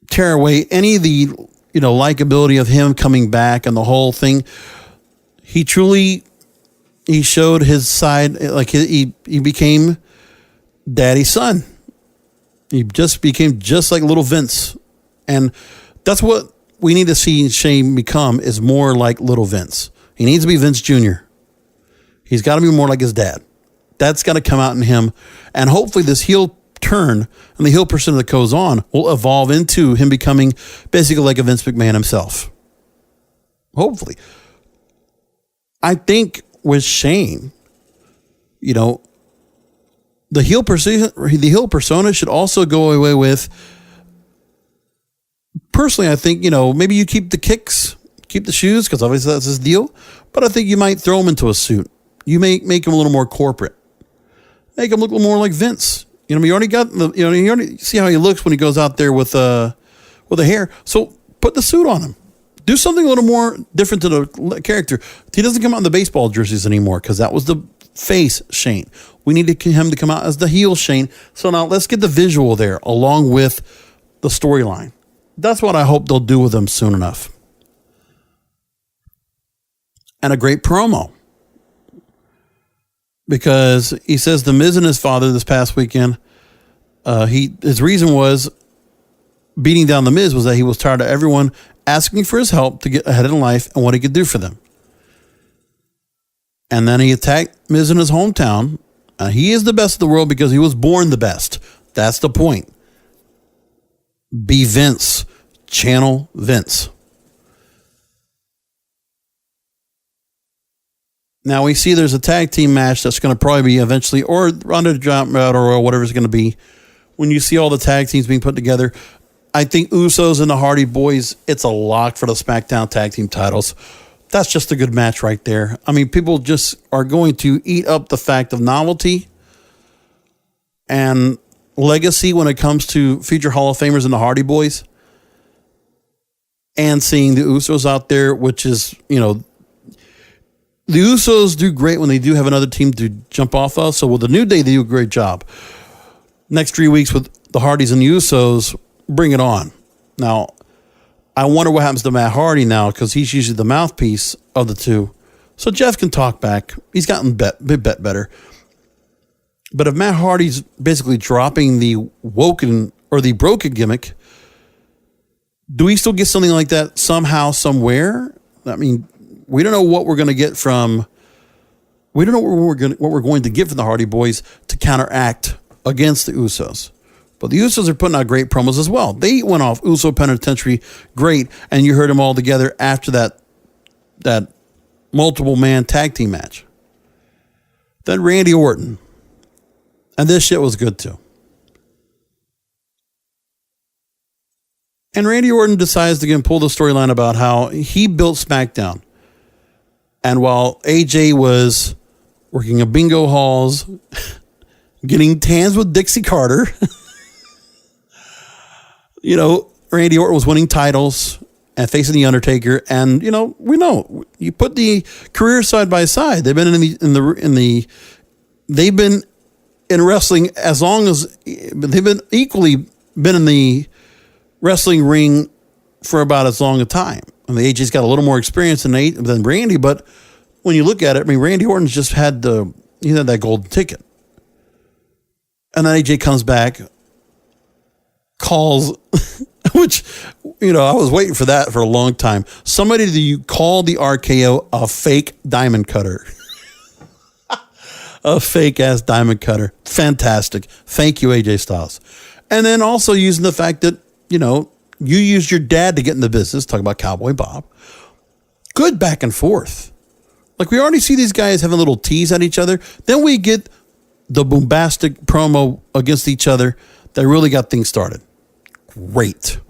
tear away any of the, likability of him coming back and the whole thing. He showed his side, like he became daddy's son. He just became just like little Vince. And that's what we need to see Shane become, is more like little Vince. He needs to be Vince Jr. He's got to be more like his dad. That's got to come out in him. And hopefully this heel turn and the heel persona that goes on will evolve into him becoming basically like a Vince McMahon himself. Hopefully. I think with Shane, the heel persona should also go away with, personally, I think, maybe you keep the kicks, keep the shoes, because obviously that's his deal. But I think you might throw him into a suit. You make him a little more corporate. Make him look a little more like Vince. You already got you already see how he looks when he goes out there with the hair. So put the suit on him. Do something a little more different to the character. He doesn't come out in the baseball jerseys anymore because that was the face Shane. We need him to come out as the heel Shane. So now let's get the visual there along with the storyline. That's what I hope they'll do with him soon enough. And a great promo. Because he says The Miz and his father this past weekend, his reason was beating down The Miz was that he was tired of everyone asking for his help to get ahead in life and what he could do for them. And then he attacked Miz in his hometown. He is the best in the world because he was born the best. That's the point. Be Vince. Channel Vince. Now we see there's a tag team match that's going to probably be eventually, or Ronda jump out, or whatever it's going to be. When you see all the tag teams being put together, I think Usos and the Hardy Boys, it's a lock for the SmackDown tag team titles. That's just a good match right there. I mean, people just are going to eat up the fact of novelty and legacy when it comes to future Hall of Famers and the Hardy Boys. And seeing the Usos out there, which is, the Usos do great when they do have another team to jump off of. So with the New Day, they do a great job. Next 3 weeks with the Hardys and the Usos, bring it on. Now, I wonder what happens to Matt Hardy now, because he's usually the mouthpiece of the two. So Jeff can talk back. He's gotten bet better. But if Matt Hardy's basically dropping the woken or the broken gimmick, do we still get something like that somehow, somewhere? I mean, we don't know what we're going to get from. We don't know what we're going to get from the Hardy Boys to counteract against the Usos. But the Usos are putting out great promos as well. They went off Uso Penitentiary great, and you heard them all together after that multiple man tag team match. Then Randy Orton, and this shit was good too. And Randy Orton decides to again pull the storyline about how he built SmackDown. And while AJ was working at bingo halls, getting tans with Dixie Carter, Randy Orton was winning titles and facing The Undertaker. And, we know you put the career side by side. They've been they've been in wrestling as long as they've been equally been in the wrestling ring for about as long a time. And the AJ's got a little more experience than Randy, but when you look at it, Randy Orton's just had that golden ticket. And then AJ comes back, calls, which, I was waiting for that for a long time. Somebody to call the RKO a fake diamond cutter. A fake ass diamond cutter. Fantastic. Thank you, AJ Styles. And then also using the fact that, you used your dad to get in the business, talk about Cowboy Bob. Good back and forth. Like we already see these guys having a little tease at each other. Then we get the bombastic promo against each other that really got things started. Great.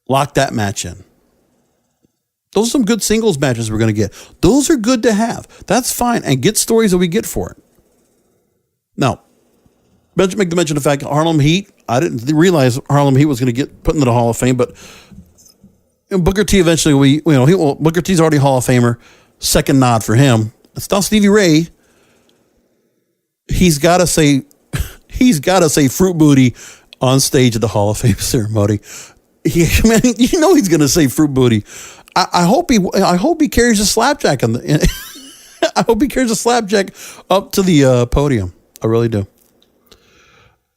Lock that match in. Those are some good singles matches we're going to get. Those are good to have. That's fine. And get stories that we get for it. Now, make the mention of the fact Harlem Heat. I didn't realize Harlem Heat was going to get put into the Hall of Fame, but Booker T eventually Booker T's already Hall of Famer. Second nod for him. It's not Stevie Ray. He's got to say fruit booty on stage at the Hall of Fame ceremony. He's going to say fruit booty. I hope he carries a slapjack I hope he carries a slapjack up to the podium. I really do.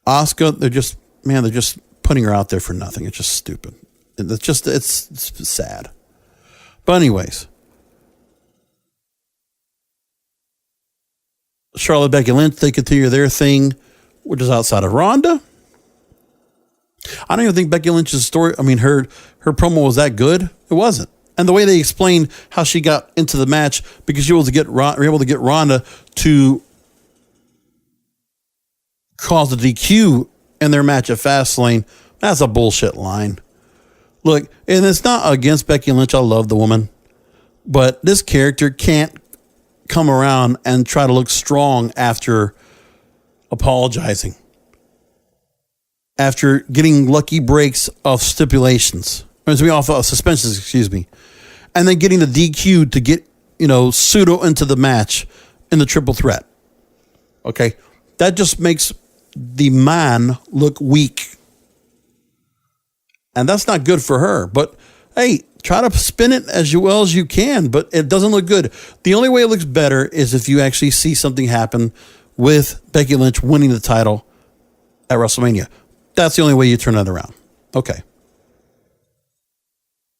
Asuka, they're just putting her out there for nothing. It's just stupid. It's sad. But anyways, Charlotte, Becky Lynch, they continue their thing, which is outside of Ronda. I don't even think Becky Lynch's story, her promo was that good. It wasn't. And the way they explained how she got into the match, because she was able to get Ronda to cause the DQ in their match at Fastlane, that's a bullshit line. Look, and it's not against Becky Lynch. I love the woman. But this character can't come around and try to look strong after apologizing. After getting lucky breaks of stipulations. Off of suspensions, excuse me. And then getting the DQ to get, pseudo into the match in the triple threat. Okay? That just makes the man look weak. And that's not good for her. But, hey, try to spin it as well as you can, but it doesn't look good. The only way it looks better is if you actually see something happen with Becky Lynch winning the title at WrestleMania. That's the only way you turn that around. Okay.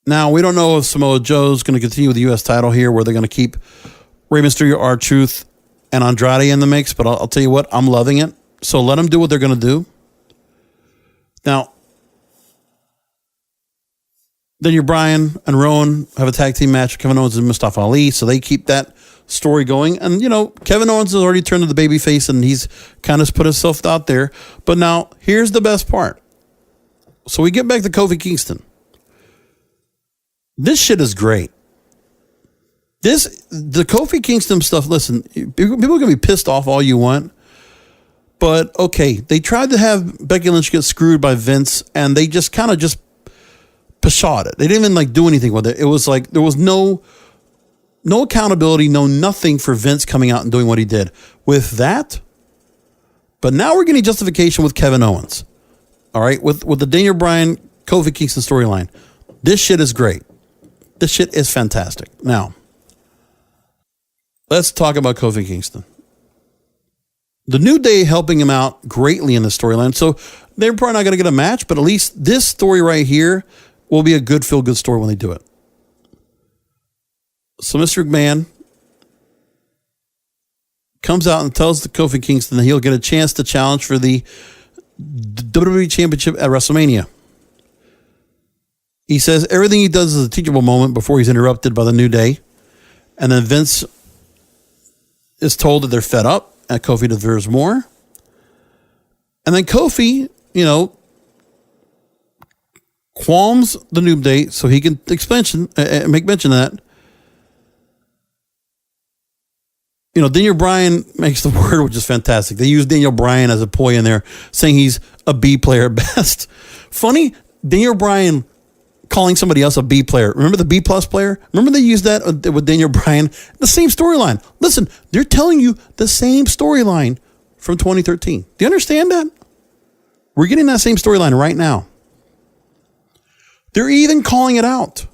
Now, we don't know if Samoa Joe's going to continue with the U.S. title here, where they're going to keep Rey Mysterio, R-Truth, and Andrade in the mix, but I'll tell you what, I'm loving it. So let them do what they're going to do. Now, Daniel Bryan and Rowan have a tag team match with Kevin Owens and Mustafa Ali, so they keep that story going. And, Kevin Owens has already turned to the babyface, and he's kind of put himself out there. But now, here's the best part. So we get back to Kofi Kingston. This shit is great. The Kofi Kingston stuff, listen, people are going to be pissed off all you want. But, okay, they tried to have Becky Lynch get screwed by Vince, and they just kind of just pshawed it. They didn't even, do anything with it. It was like there was no accountability, no nothing for Vince coming out and doing what he did. With that, but now we're getting justification with Kevin Owens. All right, with the Daniel Bryan, Kofi Kingston storyline. This shit is great. This shit is fantastic. Now, let's talk about Kofi Kingston. The New Day helping him out greatly in the storyline. So they're probably not going to get a match, but at least this story right here will be a good feel-good story when they do it. So Mr. McMahon comes out and tells Kofi Kingston that he'll get a chance to challenge for the WWE Championship at WrestleMania. He says everything he does is a teachable moment before he's interrupted by the New Day. And then Vince is told that they're fed up and Kofi deserves more. And then Kofi, qualms the New Day so he can make mention of that. You know, Daniel Bryan makes the word, which is fantastic. They use Daniel Bryan as a ploy in there, saying he's a B player at best. Funny, Daniel Bryan calling somebody else a B player. Remember the B plus player? Remember they used that with Daniel Bryan? The same storyline. Listen, they're telling you the same storyline from 2013. Do you understand that? We're getting that same storyline right now. They're even calling it out.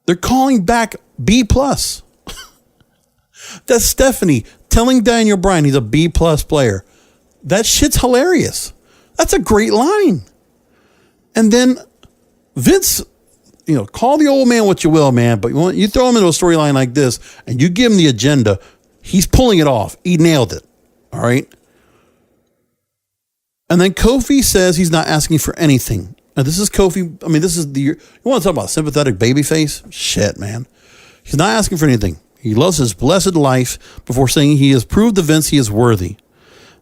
They're calling back B plus. That's Stephanie telling Daniel Bryan he's a B plus player. That shit's hilarious. That's a great line. And then Vince, you know, call the old man what you will, man, but you throw him into a storyline like this and you give him the agenda, he's pulling it off. He nailed it. All right. And then Kofi says he's not asking for anything. Now, this is Kofi. I mean, this is you want to talk about sympathetic babyface? Shit, man. He's not asking for anything. He loves his blessed life before saying he has proved to Vince he is worthy.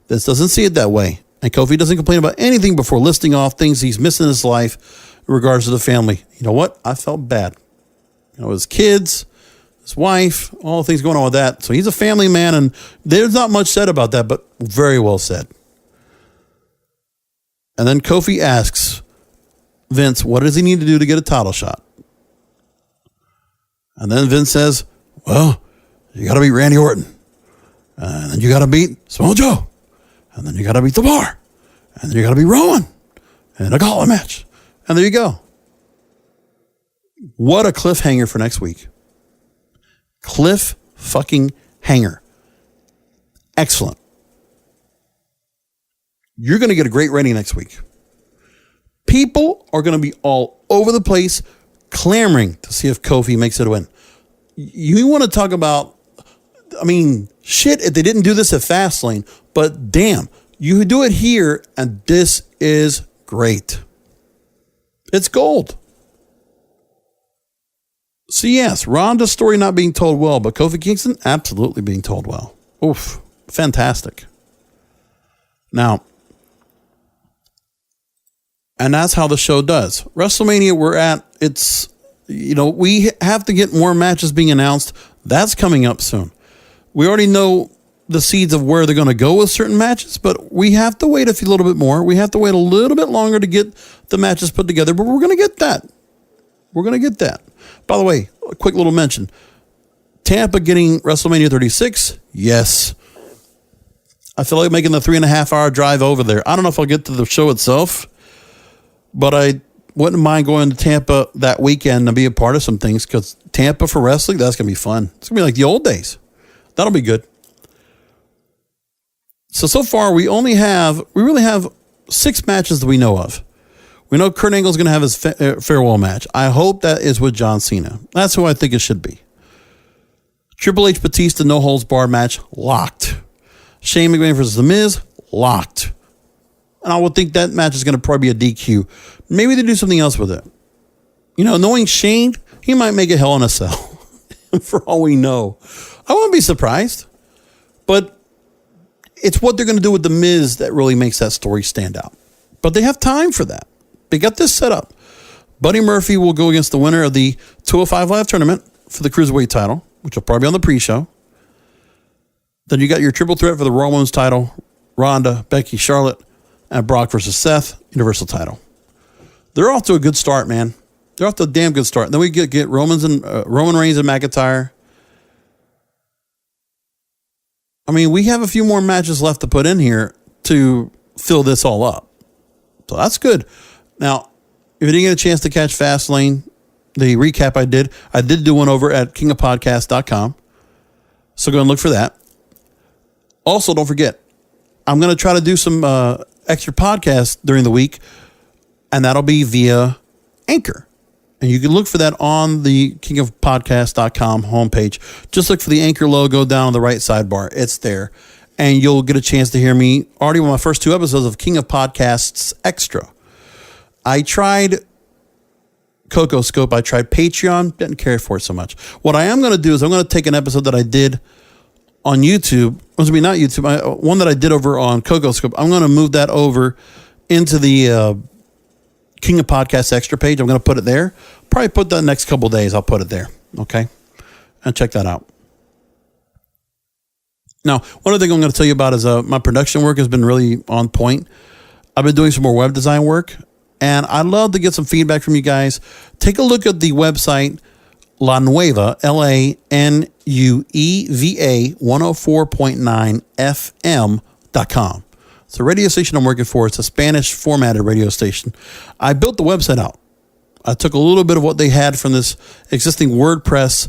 Vince doesn't see it that way. And Kofi doesn't complain about anything before listing off things he's missed in his life in regards to the family. You know what? I felt bad. You know, his kids, his wife, all the things going on with that. So he's a family man, and there's not much said about that, but very well said. And then Kofi asks Vince, what does he need to do to get a title shot? And then Vince says, well, you got to beat Randy Orton. And then you got to beat Samoa Joe. And then you got to beat The Bar. And then you got to beat Rowan. And a gauntlet match. And there you go. What a cliffhanger for next week. Cliff fucking hanger. Excellent. You're going to get a great rating next week. People are going to be all over the place clamoring to see if Kofi makes it a win. You want to talk about, I mean, shit, if they didn't do this at Fastlane, but damn, you do it here, and this is great. It's gold. So yes, Ronda's story not being told well, but Kofi Kingston absolutely being told well. Oof, fantastic. Now, and that's how the show does. WrestleMania we're at, it's, you know, we have to get more matches being announced. That's coming up soon. We already know the seeds of where they're going to go with certain matches, but we have to wait a little bit more. We have to wait a little bit longer to get the matches put together, but we're going to get that. We're going to get that. By the way, a quick little mention. Tampa getting WrestleMania 36? Yes. I feel like making the 3.5 hour drive over there. I don't know if I'll get to the show itself, but I wouldn't mind going to Tampa that weekend and be a part of some things, because Tampa for wrestling, that's going to be fun. It's going to be like the old days. That'll be good. So far, we really have 6 matches that we know of. We know Kurt Angle's going to have his farewell match. I hope that is with John Cena. That's who I think it should be. Triple H Batista no holds barred match, locked. Shane McMahon versus The Miz, locked. And I would think that match is going to probably be a DQ. Maybe they do something else with it. You know, knowing Shane, he might make a Hell in a Cell. For all we know. I wouldn't be surprised. But it's what they're going to do with The Miz that really makes that story stand out. But they have time for that. They got this set up. Buddy Murphy will go against the winner of the 205 Live tournament for the Cruiserweight title, which will probably be on the pre-show. Then you got your triple threat for the Raw Women's title, Ronda, Becky, Charlotte, and Brock versus Seth, Universal title. They're off to a good start, man. They're off to a damn good start. Then we get Roman Reigns and McIntyre. I mean, we have a few more matches left to put in here to fill this all up. So that's good. Now, if you didn't get a chance to catch Fastlane, the recap I did do one over at kingofpodcast.com. So go and look for that. Also, don't forget, I'm going to try to do some extra podcasts during the week, and that'll be via Anchor. And you can look for that on the kingofpodcast.com homepage. Just look for the Anchor logo down on the right sidebar. It's there. And you'll get a chance to hear me already with my first 2 episodes of King of Podcasts Extra. I tried Coco Scope. I tried Patreon. Didn't care for it so much. What I am going to do is I'm going to take an episode that I did on YouTube. Not YouTube. One that I did over on Coco Scope. I'm going to move that over into the King of Podcasts extra page. I'm going to put it there. Probably put that next couple of days. I'll put it there. Okay. And check that out. Now, one other thing I'm going to tell you about is my production work has been really on point. I've been doing some more web design work, and I'd love to get some feedback from you guys. Take a look at the website, La Nueva, LANUEVA 104.9 FM.com. It's a radio station I'm working for. It's a Spanish formatted radio station. I built the website out. I took a little bit of what they had from this existing WordPress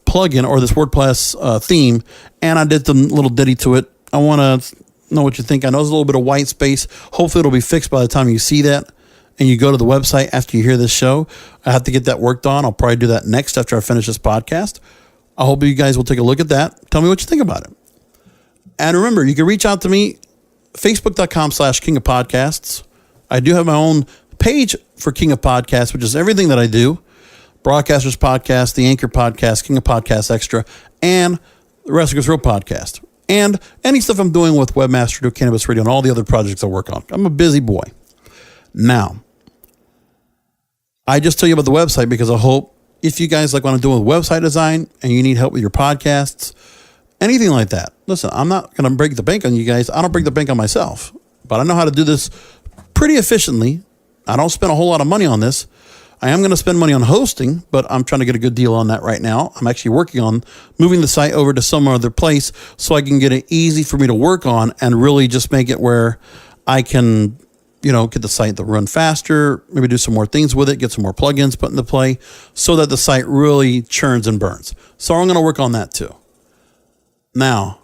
plugin or this WordPress theme, and I did some little ditty to it. I want to know what you think. I know there's a little bit of white space. Hopefully it'll be fixed by the time you see that and you go to the website after you hear this show. I have to get that worked on. I'll probably do that next after I finish this podcast. I hope you guys will take a look at that. Tell me what you think about it. And remember, you can reach out to me, facebook.com/King of Podcasts. I do have my own page for King of Podcasts, which is everything that I do. Broadcasters Podcast, the Anchor Podcast, King of Podcasts Extra, and the Wrestling's Real Podcast. And any stuff I'm doing with Webmaster Do Cannabis Radio and all the other projects I work on. I'm a busy boy. Now, I just tell you about the website because I hope if you guys like what I'm doing with website design and you need help with your podcasts, anything like that. Listen, I'm not going to break the bank on you guys. I don't break the bank on myself, but I know how to do this pretty efficiently. I don't spend a whole lot of money on this. I am going to spend money on hosting, but I'm trying to get a good deal on that right now. I'm actually working on moving the site over to some other place so I can get it easy for me to work on and really just make it where I can, get the site to run faster, maybe do some more things with it, get some more plugins put into play so that the site really churns and burns. So I'm going to work on that too. Now,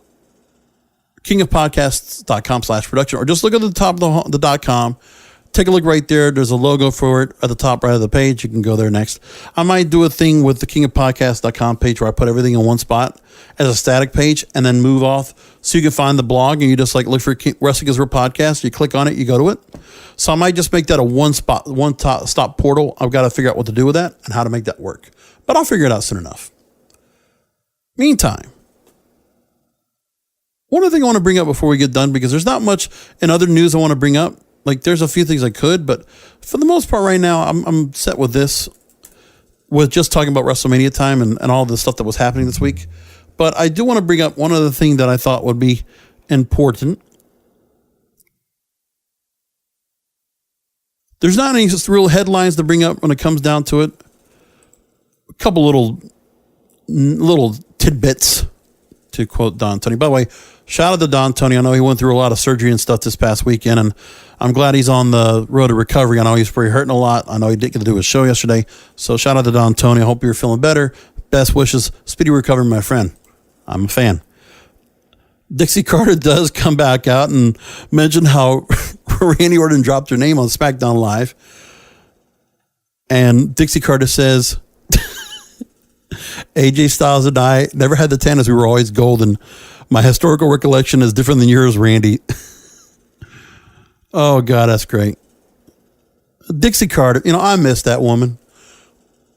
kingofpodcasts.com/production, or just look at the top of the .com. Take a look right there. There's a logo for it at the top right of the page. You can go there next. I might do a thing with the kingofpodcast.com page where I put everything in one spot as a static page and then move off so you can find the blog and you just look for Wrestling is Real Podcast. You click on it, you go to it. So I might just make that a one-stop portal. I've got to figure out what to do with that and how to make that work. But I'll figure it out soon enough. Meantime, one other thing I want to bring up before we get done, because there's not much in other news I want to bring up. Like, there's a few things I could, but for the most part right now, I'm set with this, with just talking about WrestleMania time and all the stuff that was happening this week. But I do want to bring up one other thing that I thought would be important. There's not any real headlines to bring up when it comes down to it. A couple little tidbits, to quote Don Tony. By the way, shout out to Don Tony. I know he went through a lot of surgery and stuff this past weekend, and I'm glad he's on the road to recovery. I know he's pretty hurting a lot. I know he didn't get to do his show yesterday. So shout out to Don Tony. I hope you're feeling better. Best wishes. Speedy recovery, my friend. I'm a fan. Dixie Carter does come back out and mention how Randy Orton dropped her name on SmackDown Live. And Dixie Carter says, AJ Styles and I never had the tennis. We were always golden. My historical recollection is different than yours, Randy. Oh, God, that's great. Dixie Carter, I miss that woman.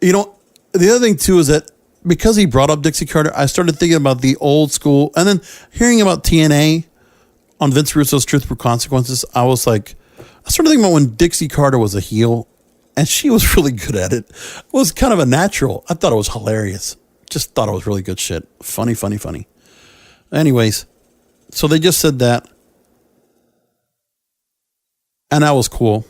The other thing, too, is that because he brought up Dixie Carter, I started thinking about the old school, and then hearing about TNA on Vince Russo's Truth for Consequences, I started thinking about when Dixie Carter was a heel, and she was really good at it. It was kind of a natural. I thought it was hilarious. Just thought it was really good shit. Funny. Anyways, so they just said that. And that was cool.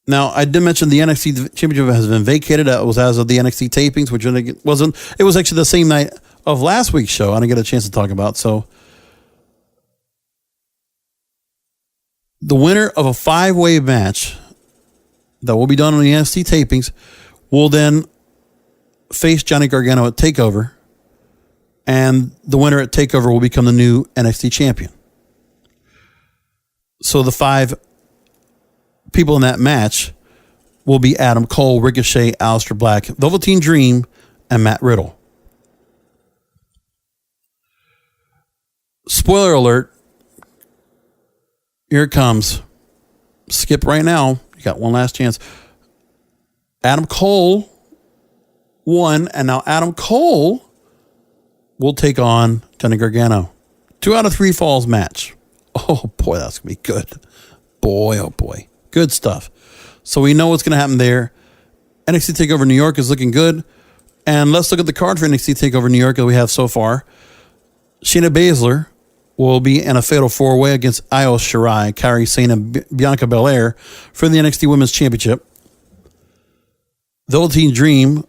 Now, I did mention the NXT Championship has been vacated. It was as of the NXT tapings, which wasn't. It was actually the same night of last week's show. I didn't get a chance to talk about. So, the winner of a 5-way match that will be done on the NXT tapings will then face Johnny Gargano at TakeOver. And the winner at TakeOver will become the new NXT champion. So the 5 people in that match will be Adam Cole, Ricochet, Aleister Black, Velveteen Dream, and Matt Riddle. Spoiler alert. Here it comes. Skip right now. You got one last chance. Adam Cole won, and now Adam Cole will take on Johnny Gargano. 2 out of 3 falls match. Oh, boy, that's going to be good. boy, oh boy. Good stuff. So we know what's going to happen there. NXT TakeOver New York is looking good. And let's look at the card for NXT TakeOver New York that we have so far. Shayna Baszler will be in a fatal four-way against Io Shirai, Kairi Sane, and Bianca Belair for the NXT Women's Championship. The Velveteen Dream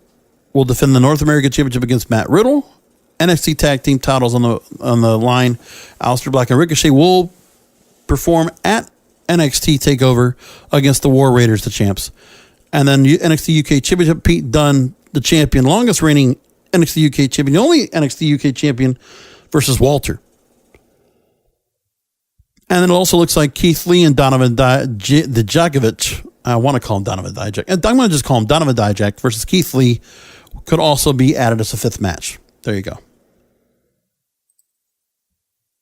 will defend the North American Championship against Matt Riddle. NXT Tag Team titles on the line. Aleister Black and Ricochet will perform at NXT TakeOver against the War Raiders, the champs. And then NXT UK Championship, Pete Dunne, the champion, longest reigning NXT UK champion, the only NXT UK champion, versus Walter. And then it also looks like Keith Lee and Donovan Dijakovic, I want to call him Donovan Dijak, I'm going to just call him Donovan Dijak versus Keith Lee, could also be added as a fifth match. There you go.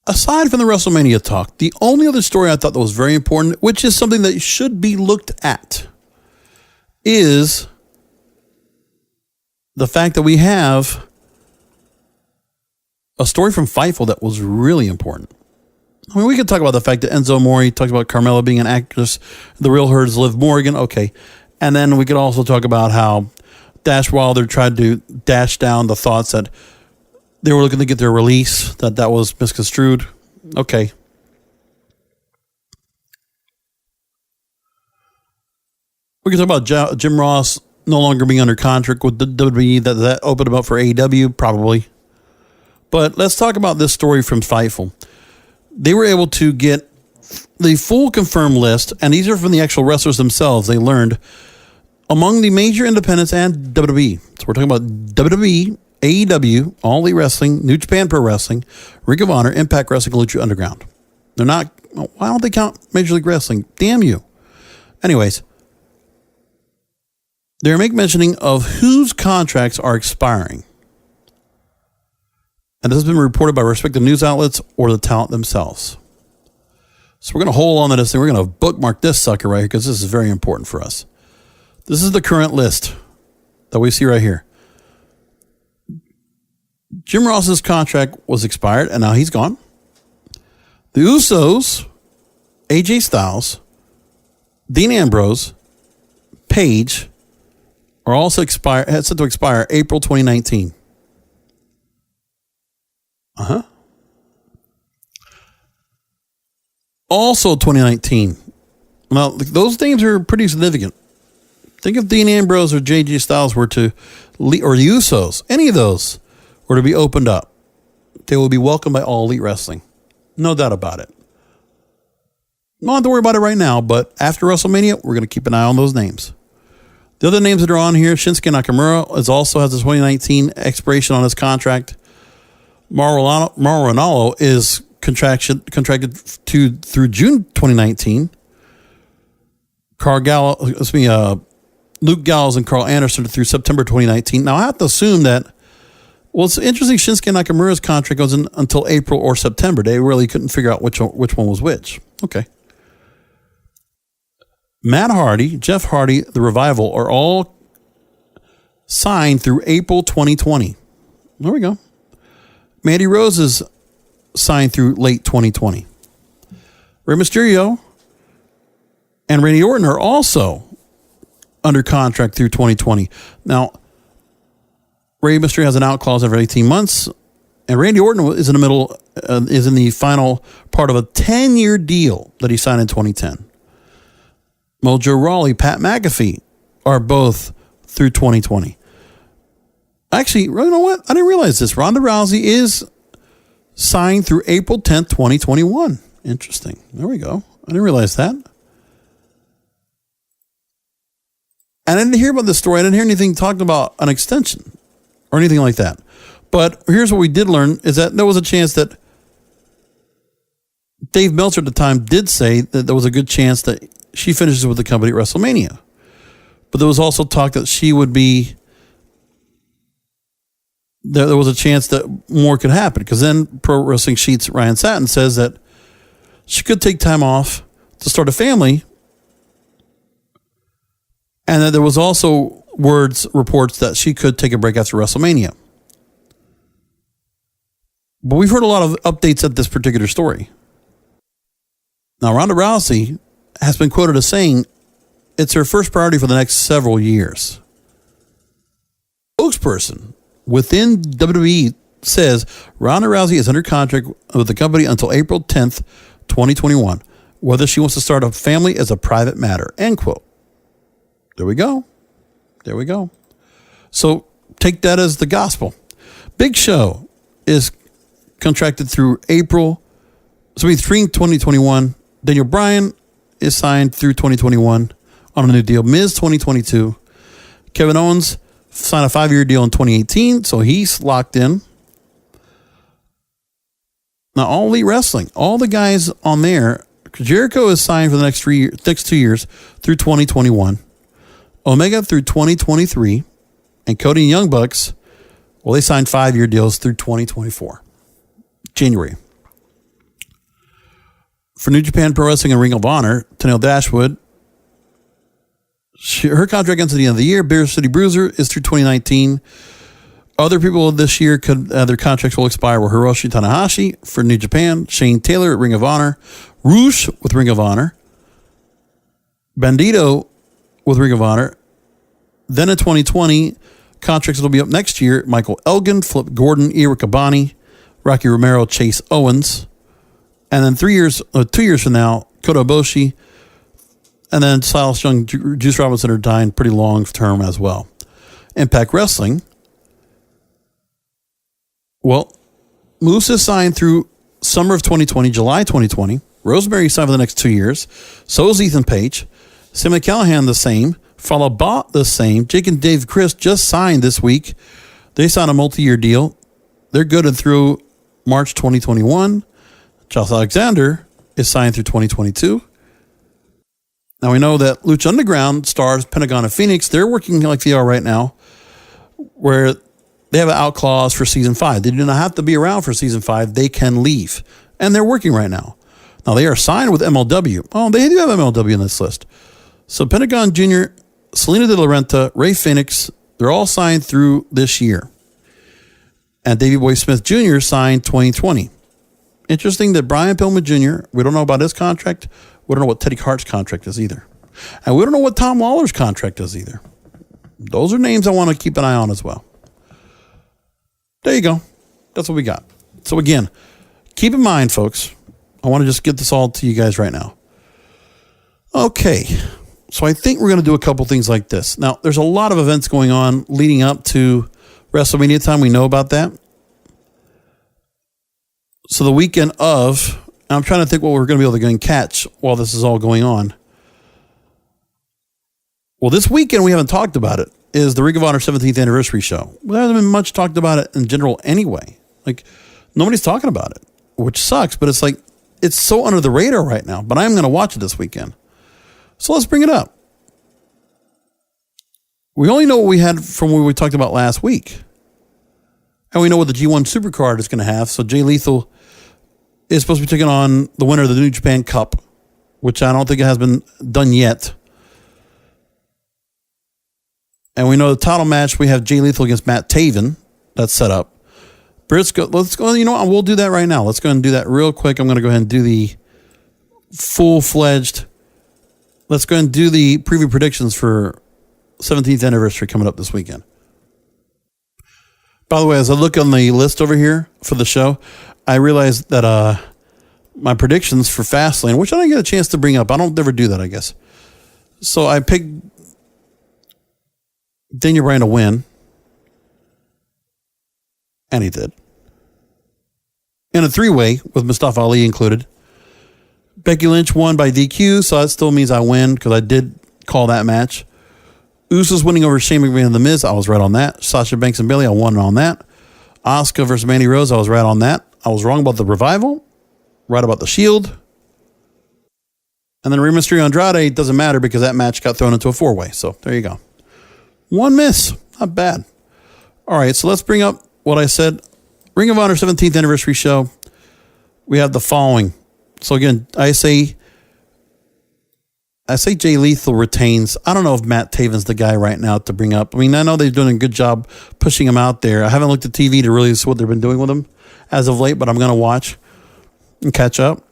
Aside from the WrestleMania talk, the only other story I thought that was very important, which is something that should be looked at, is the fact that we have a story from Fightful that was really important. I mean, we could talk about the fact that Enzo Amore talked about Carmella being an actress, the real her is Liv Morgan, okay. And then we could also talk about how Dash Wilder tried to dash down the thoughts that they were looking to get their release, that was misconstrued. Okay. We can talk about Jim Ross no longer being under contract with the WWE. That opened him up for AEW, probably. But let's talk about this story from Fightful. They were able to get the full confirmed list, and these are from the actual wrestlers themselves. They learned among the major independents and WWE. So we're talking about WWE, AEW, All Elite Wrestling, New Japan Pro Wrestling, Ring of Honor, Impact Wrestling, Lucha Underground. They're not, why don't they count Major League Wrestling? Damn you. Anyways, they're mentioning of whose contracts are expiring. And this has been reported by respective news outlets or the talent themselves. So we're going to hold on to this thing. We're going to bookmark this sucker right here because this is very important for us. This is the current list that we see right here. Jim Ross's contract was expired, and now he's gone. The Usos, AJ Styles, Dean Ambrose, Paige are also set to expire April 2019. Also 2019. Now, those names are pretty significant. Think if Dean Ambrose or JJ Styles were to, or the Usos, any of those were to be opened up, they will be welcomed by All Elite Wrestling. No doubt about it. Not have to worry about it right now, but after WrestleMania, we're going to keep an eye on those names. The other names that are on here, Shinsuke Nakamura also has a 2019 expiration on his contract. Mauro Ranallo is contracted through June 2019. Luke Gallows and Carl Anderson through September 2019. Now, I have to assume that, well, it's interesting, Shinsuke Nakamura's contract goes in until April or September. They really couldn't figure out which one was which. Okay. Matt Hardy, Jeff Hardy, The Revival are all signed through April 2020. There we go. Mandy Rose is signed through late 2020. Rey Mysterio and Randy Orton are also under contract through 2020. Now, Rey Mysterio has an out clause every 18 months, and Randy Orton is in the final part of a 10-year deal that he signed in 2010. Mojo Rawley, Pat McAfee are both through 2020. Actually, you know what? I didn't realize this. Ronda Rousey is signed through April 10th, 2021. Interesting. There we go. I didn't realize that. And I didn't hear about this story. I didn't hear anything talking about an extension or anything like that. But here's what we did learn is that there was a chance that Dave Meltzer at the time did say that there was a good chance that she finishes with the company at WrestleMania. But there was also talk that she would be, there was a chance that more could happen, because then Pro Wrestling Sheets Ryan Satin says that she could take time off to start a family, and that there was also reports that she could take a break after WrestleMania. But we've heard a lot of updates at this particular story. Now, Ronda Rousey has been quoted as saying it's her first priority for the next several years. Spokesperson within WWE says Ronda Rousey is under contract with the company until April 10th, 2021. Whether she wants to start a family is a private matter. End quote. There we go. There we go. So take that as the gospel. Big Show is contracted through April, spring 2021. Daniel Bryan is signed through 2021 on a new deal. Miz 2022. Kevin Owens signed a 5-year deal in 2018, so he's locked in. Now, All Elite Wrestling, all the guys on there, Jericho is signed for the next 2 years through 2021. Omega through 2023. And Cody and Young Bucks, well, they signed 5-year deals through 2024. January. For New Japan Pro Wrestling and Ring of Honor, Tenille Dashwood, her contract ends at the end of the year. Beer City Bruiser is through 2019. Other people this year their contracts will expire were Hiroshi Tanahashi for New Japan, Shane Taylor at Ring of Honor, Roosh with Ring of Honor, Bandito with Ring of Honor. Then in 2020, contracts will be up next year. Michael Elgin, Flip Gordon, Eric Abani, Rocky Romero, Chase Owens. And then 2 years from now, Kota Ibushi, and then Silas Young, Juice Robinson are dying pretty long term as well. Impact Wrestling. Well, Moose is signed through summer of 2020, July 2020. Rosemary signed for the next 2 years. So is Ethan Page. Sam Callahan the same. Falaba the same. Jake and Dave Chris just signed this week. They signed a multi-year deal. They're good through March 2021. Josh Alexander is signed through 2022. Now we know that Lucha Underground stars Pentagon and Phoenix. They're working like they are right now, where they have an out clause for season 5. They do not have to be around for season 5. They can leave. And they're working right now. Now they are signed with MLW. Oh, they do have MLW in this list. So Pentagon Jr., Selena De La Renta, Ray Phoenix, they're all signed through this year. And Davey Boy Smith Jr. signed 2020. Interesting that Brian Pillman Jr., we don't know about his contract. We don't know what Teddy Hart's contract is either. And we don't know what Tom Lawler's contract is either. Those are names I want to keep an eye on as well. There you go. That's what we got. So again, keep in mind, folks, I want to just get this all to you guys right now. Okay. So I think we're going to do a couple things like this. Now, there's a lot of events going on leading up to WrestleMania time. We know about that. So the weekend of, I'm trying to think what we're going to be able to go and catch while this is all going on. Well, this weekend, we haven't talked about it, is the Ring of Honor 17th anniversary show. There hasn't been much talked about it in general anyway. Like, nobody's talking about it, which sucks, but it's like, it's so under the radar right now, but I'm going to watch it this weekend. So let's bring it up. We only know what we had from what we talked about last week. And we know what the G1 Supercard is going to have. So Jay Lethal is supposed to be taking on the winner of the New Japan Cup, which I don't think it has been done yet. And we know the title match, we have Jay Lethal against Matt Taven. That's set up. Let's go. You know what? We'll do that right now. Let's go ahead and do that real quick. I'm going to go ahead and do the full-fledged. Let's go ahead and do the preview predictions for 17th anniversary coming up this weekend. By the way, as I look on the list over here for the show, I realized that my predictions for Fastlane, which I didn't get a chance to bring up. I don't ever do that, I guess. So I picked Daniel Bryan to win. And he did. In a 3-way with Mustafa Ali included. Becky Lynch won by DQ, so that still means I win because I did call that match. Usos winning over Shane McMahon and The Miz. I was right on that. Sasha Banks and Bayley, I won on that. Asuka versus Mandy Rose, I was right on that. I was wrong about the Revival. Right about the Shield. And then Rey Mysterio Andrade, doesn't matter because that match got thrown into a 4-way. So there you go. One miss. Not bad. All right, so let's bring up what I said. Ring of Honor 17th anniversary show. We have the following. So again, I say Jay Lethal retains. I don't know if Matt Taven's the guy right now to bring up. I mean, I know they're doing a good job pushing him out there. I haven't looked at TV to really see what they've been doing with him as of late, but I'm going to watch and catch up.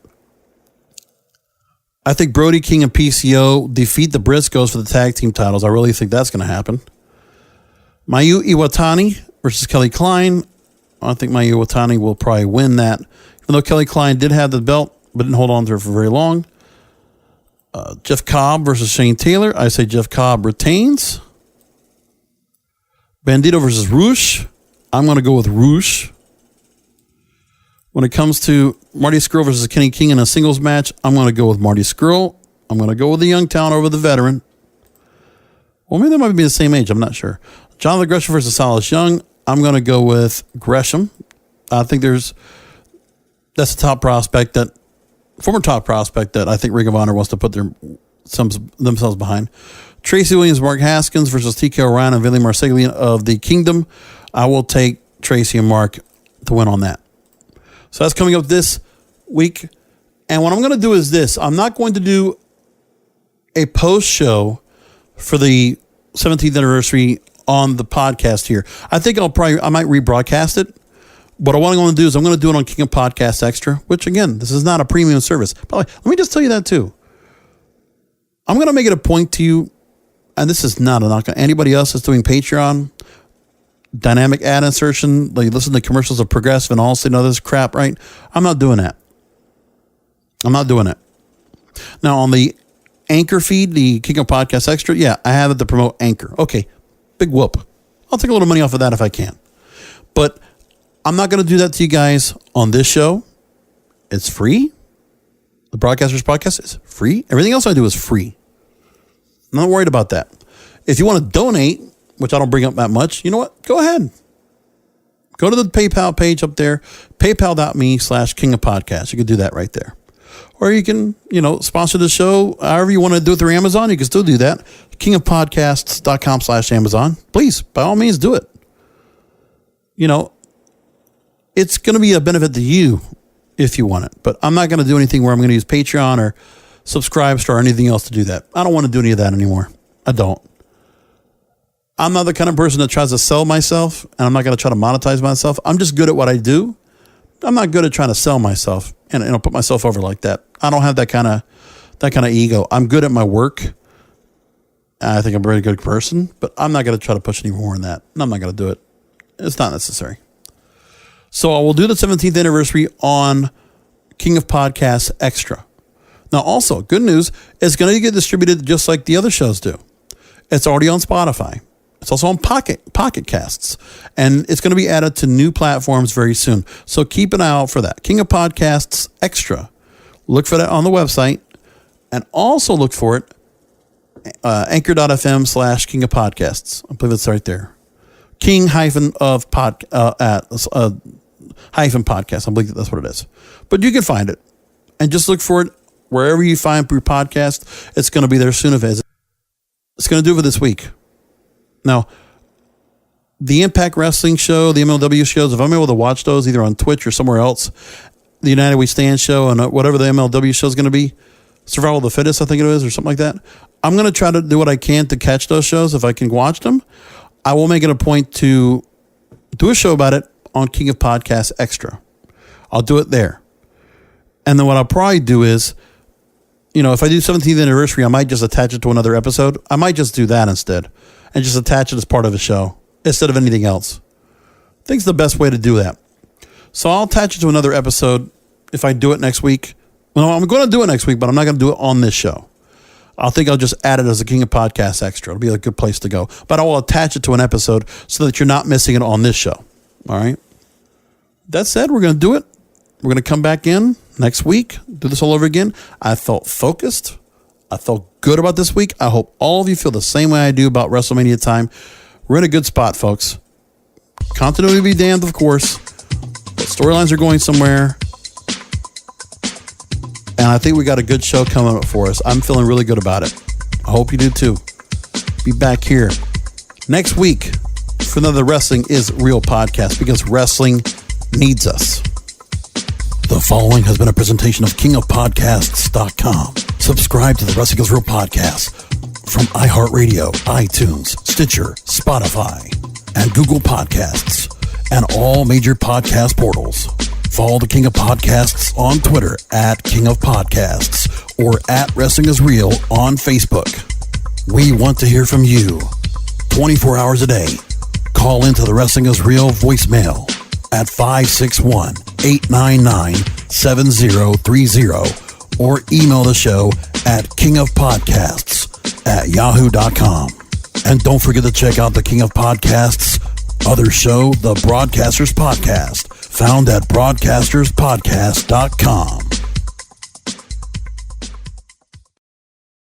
I think Brody King and PCO defeat the Briscoes for the tag team titles. I really think that's going to happen. Mayu Iwatani versus Kelly Klein. I think Mayu Iwatani will probably win that, even though Kelly Klein did have the belt, but didn't hold on to it for very long. Jeff Cobb versus Shane Taylor. I say Jeff Cobb retains. Bandito versus Roosh. I'm going to go with Roosh. When it comes to Marty Scurll versus Kenny King in a singles match, I'm going to go with Marty Scurll. I'm going to go with the young talent over the veteran. Well, maybe they might be the same age. I'm not sure. Jonathan Gresham versus Silas Young. I'm going to go with Gresham. I think that's a top prospect former top prospect that I think Ring of Honor wants to put themselves behind. Tracy Williams, Mark Haskins versus TK O'Ryan and Vinny Marseglia of the Kingdom. I will take Tracy and Mark to win on that. So that's coming up this week. And what I'm going to do is this. I'm not going to do a post show for the 17th anniversary on the podcast here. I think I might rebroadcast it. What I want to do is I'm going to do it on King of Podcasts Extra, which again, this is not a premium service. By the way, let me just tell you that too. I'm going to make it a point to you, and this is not a knock on anybody else that's doing Patreon, dynamic ad insertion, like listen to commercials of Progressive and Allstate and all this crap, right? I'm not doing that. I'm not doing it. Now, on the Anchor feed, the King of Podcasts Extra, yeah, I have it to promote Anchor. Okay, big whoop. I'll take a little money off of that if I can. But I'm not going to do that to you guys on this show. It's free. The Broadcasters Podcast is free. Everything else I do is free. I'm not worried about that. If you want to donate, which I don't bring up that much, you know what? Go ahead. Go to the PayPal page up there, paypal.me/King of Podcasts. You can do that right there. Or you can, sponsor the show however you want to do it through Amazon. You can still do that. kingofpodcasts.com/Amazon. Please, by all means, do it. It's going to be a benefit to you if you want it. But I'm not going to do anything where I'm going to use Patreon or Subscribestar or anything else to do that. I don't want to do any of that anymore. I don't. I'm not the kind of person that tries to sell myself, and I'm not going to try to monetize myself. I'm just good at what I do. I'm not good at trying to sell myself and put myself over like that. I don't have that kind of ego. I'm good at my work. I think I'm a very good person, but I'm not going to try to push any more than that. And I'm not going to do it. It's not necessary. So I will do the 17th anniversary on King of Podcasts Extra. Now, also, good news, it's going to get distributed just like the other shows do. It's already on Spotify. It's also on Pocket Casts. And it's going to be added to new platforms very soon. So keep an eye out for that. King of Podcasts Extra. Look for that on the website. And also look for it, anchor.fm/King of Podcasts. I believe it's right there. King-podcast. I believe that's what it is. But you can find it. And just look for it wherever you find your podcast. It's going to be there soon. It's going to do it for this week. Now, the Impact Wrestling show, the MLW shows, if I'm able to watch those either on Twitch or somewhere else, the United We Stand show and whatever the MLW show is going to be, Survival of the Fittest, I think it is, or something like that. I'm going to try to do what I can to catch those shows if I can watch them. I will make it a point to do a show about it on King of Podcasts Extra. I'll do it there. And then what I'll probably do is, if I do 17th anniversary, I might just attach it to another episode. I might just do that instead and just attach it as part of a show instead of anything else. I think it's the best way to do that. So I'll attach it to another episode if I do it next week. Well, I'm going to do it next week, but I'm not going to do it on this show. I think I'll just add it as a King of Podcasts Extra. It'll be a good place to go. But I will attach it to an episode so that you're not missing it on this show. All right? That said, we're going to do it. We're going to come back in next week, do this all over again. I felt focused. I felt good about this week. I hope all of you feel the same way I do about WrestleMania time. We're in a good spot, folks. Continuity be damned, of course. But storylines are going somewhere. And I think we got a good show coming up for us. I'm feeling really good about it. I hope you do too. Be back here next week for another Wrestling is Real podcast because wrestling needs us. The following has been a presentation of KingofPodcasts.com. Subscribe to the Wrestling is Real podcast from iHeartRadio, iTunes, Stitcher, Spotify, and Google Podcasts, and all major podcast portals. Follow the King of Podcasts on Twitter at King of Podcasts or at Wrestling is Real on Facebook. We want to hear from you 24 hours a day. Call into the Wrestling is Real voicemail at 561-899-7030 or email the show at kingofpodcasts@yahoo.com. And don't forget to check out the King of Podcasts' other show, The Broadcasters Podcast, found at broadcasterspodcast.com.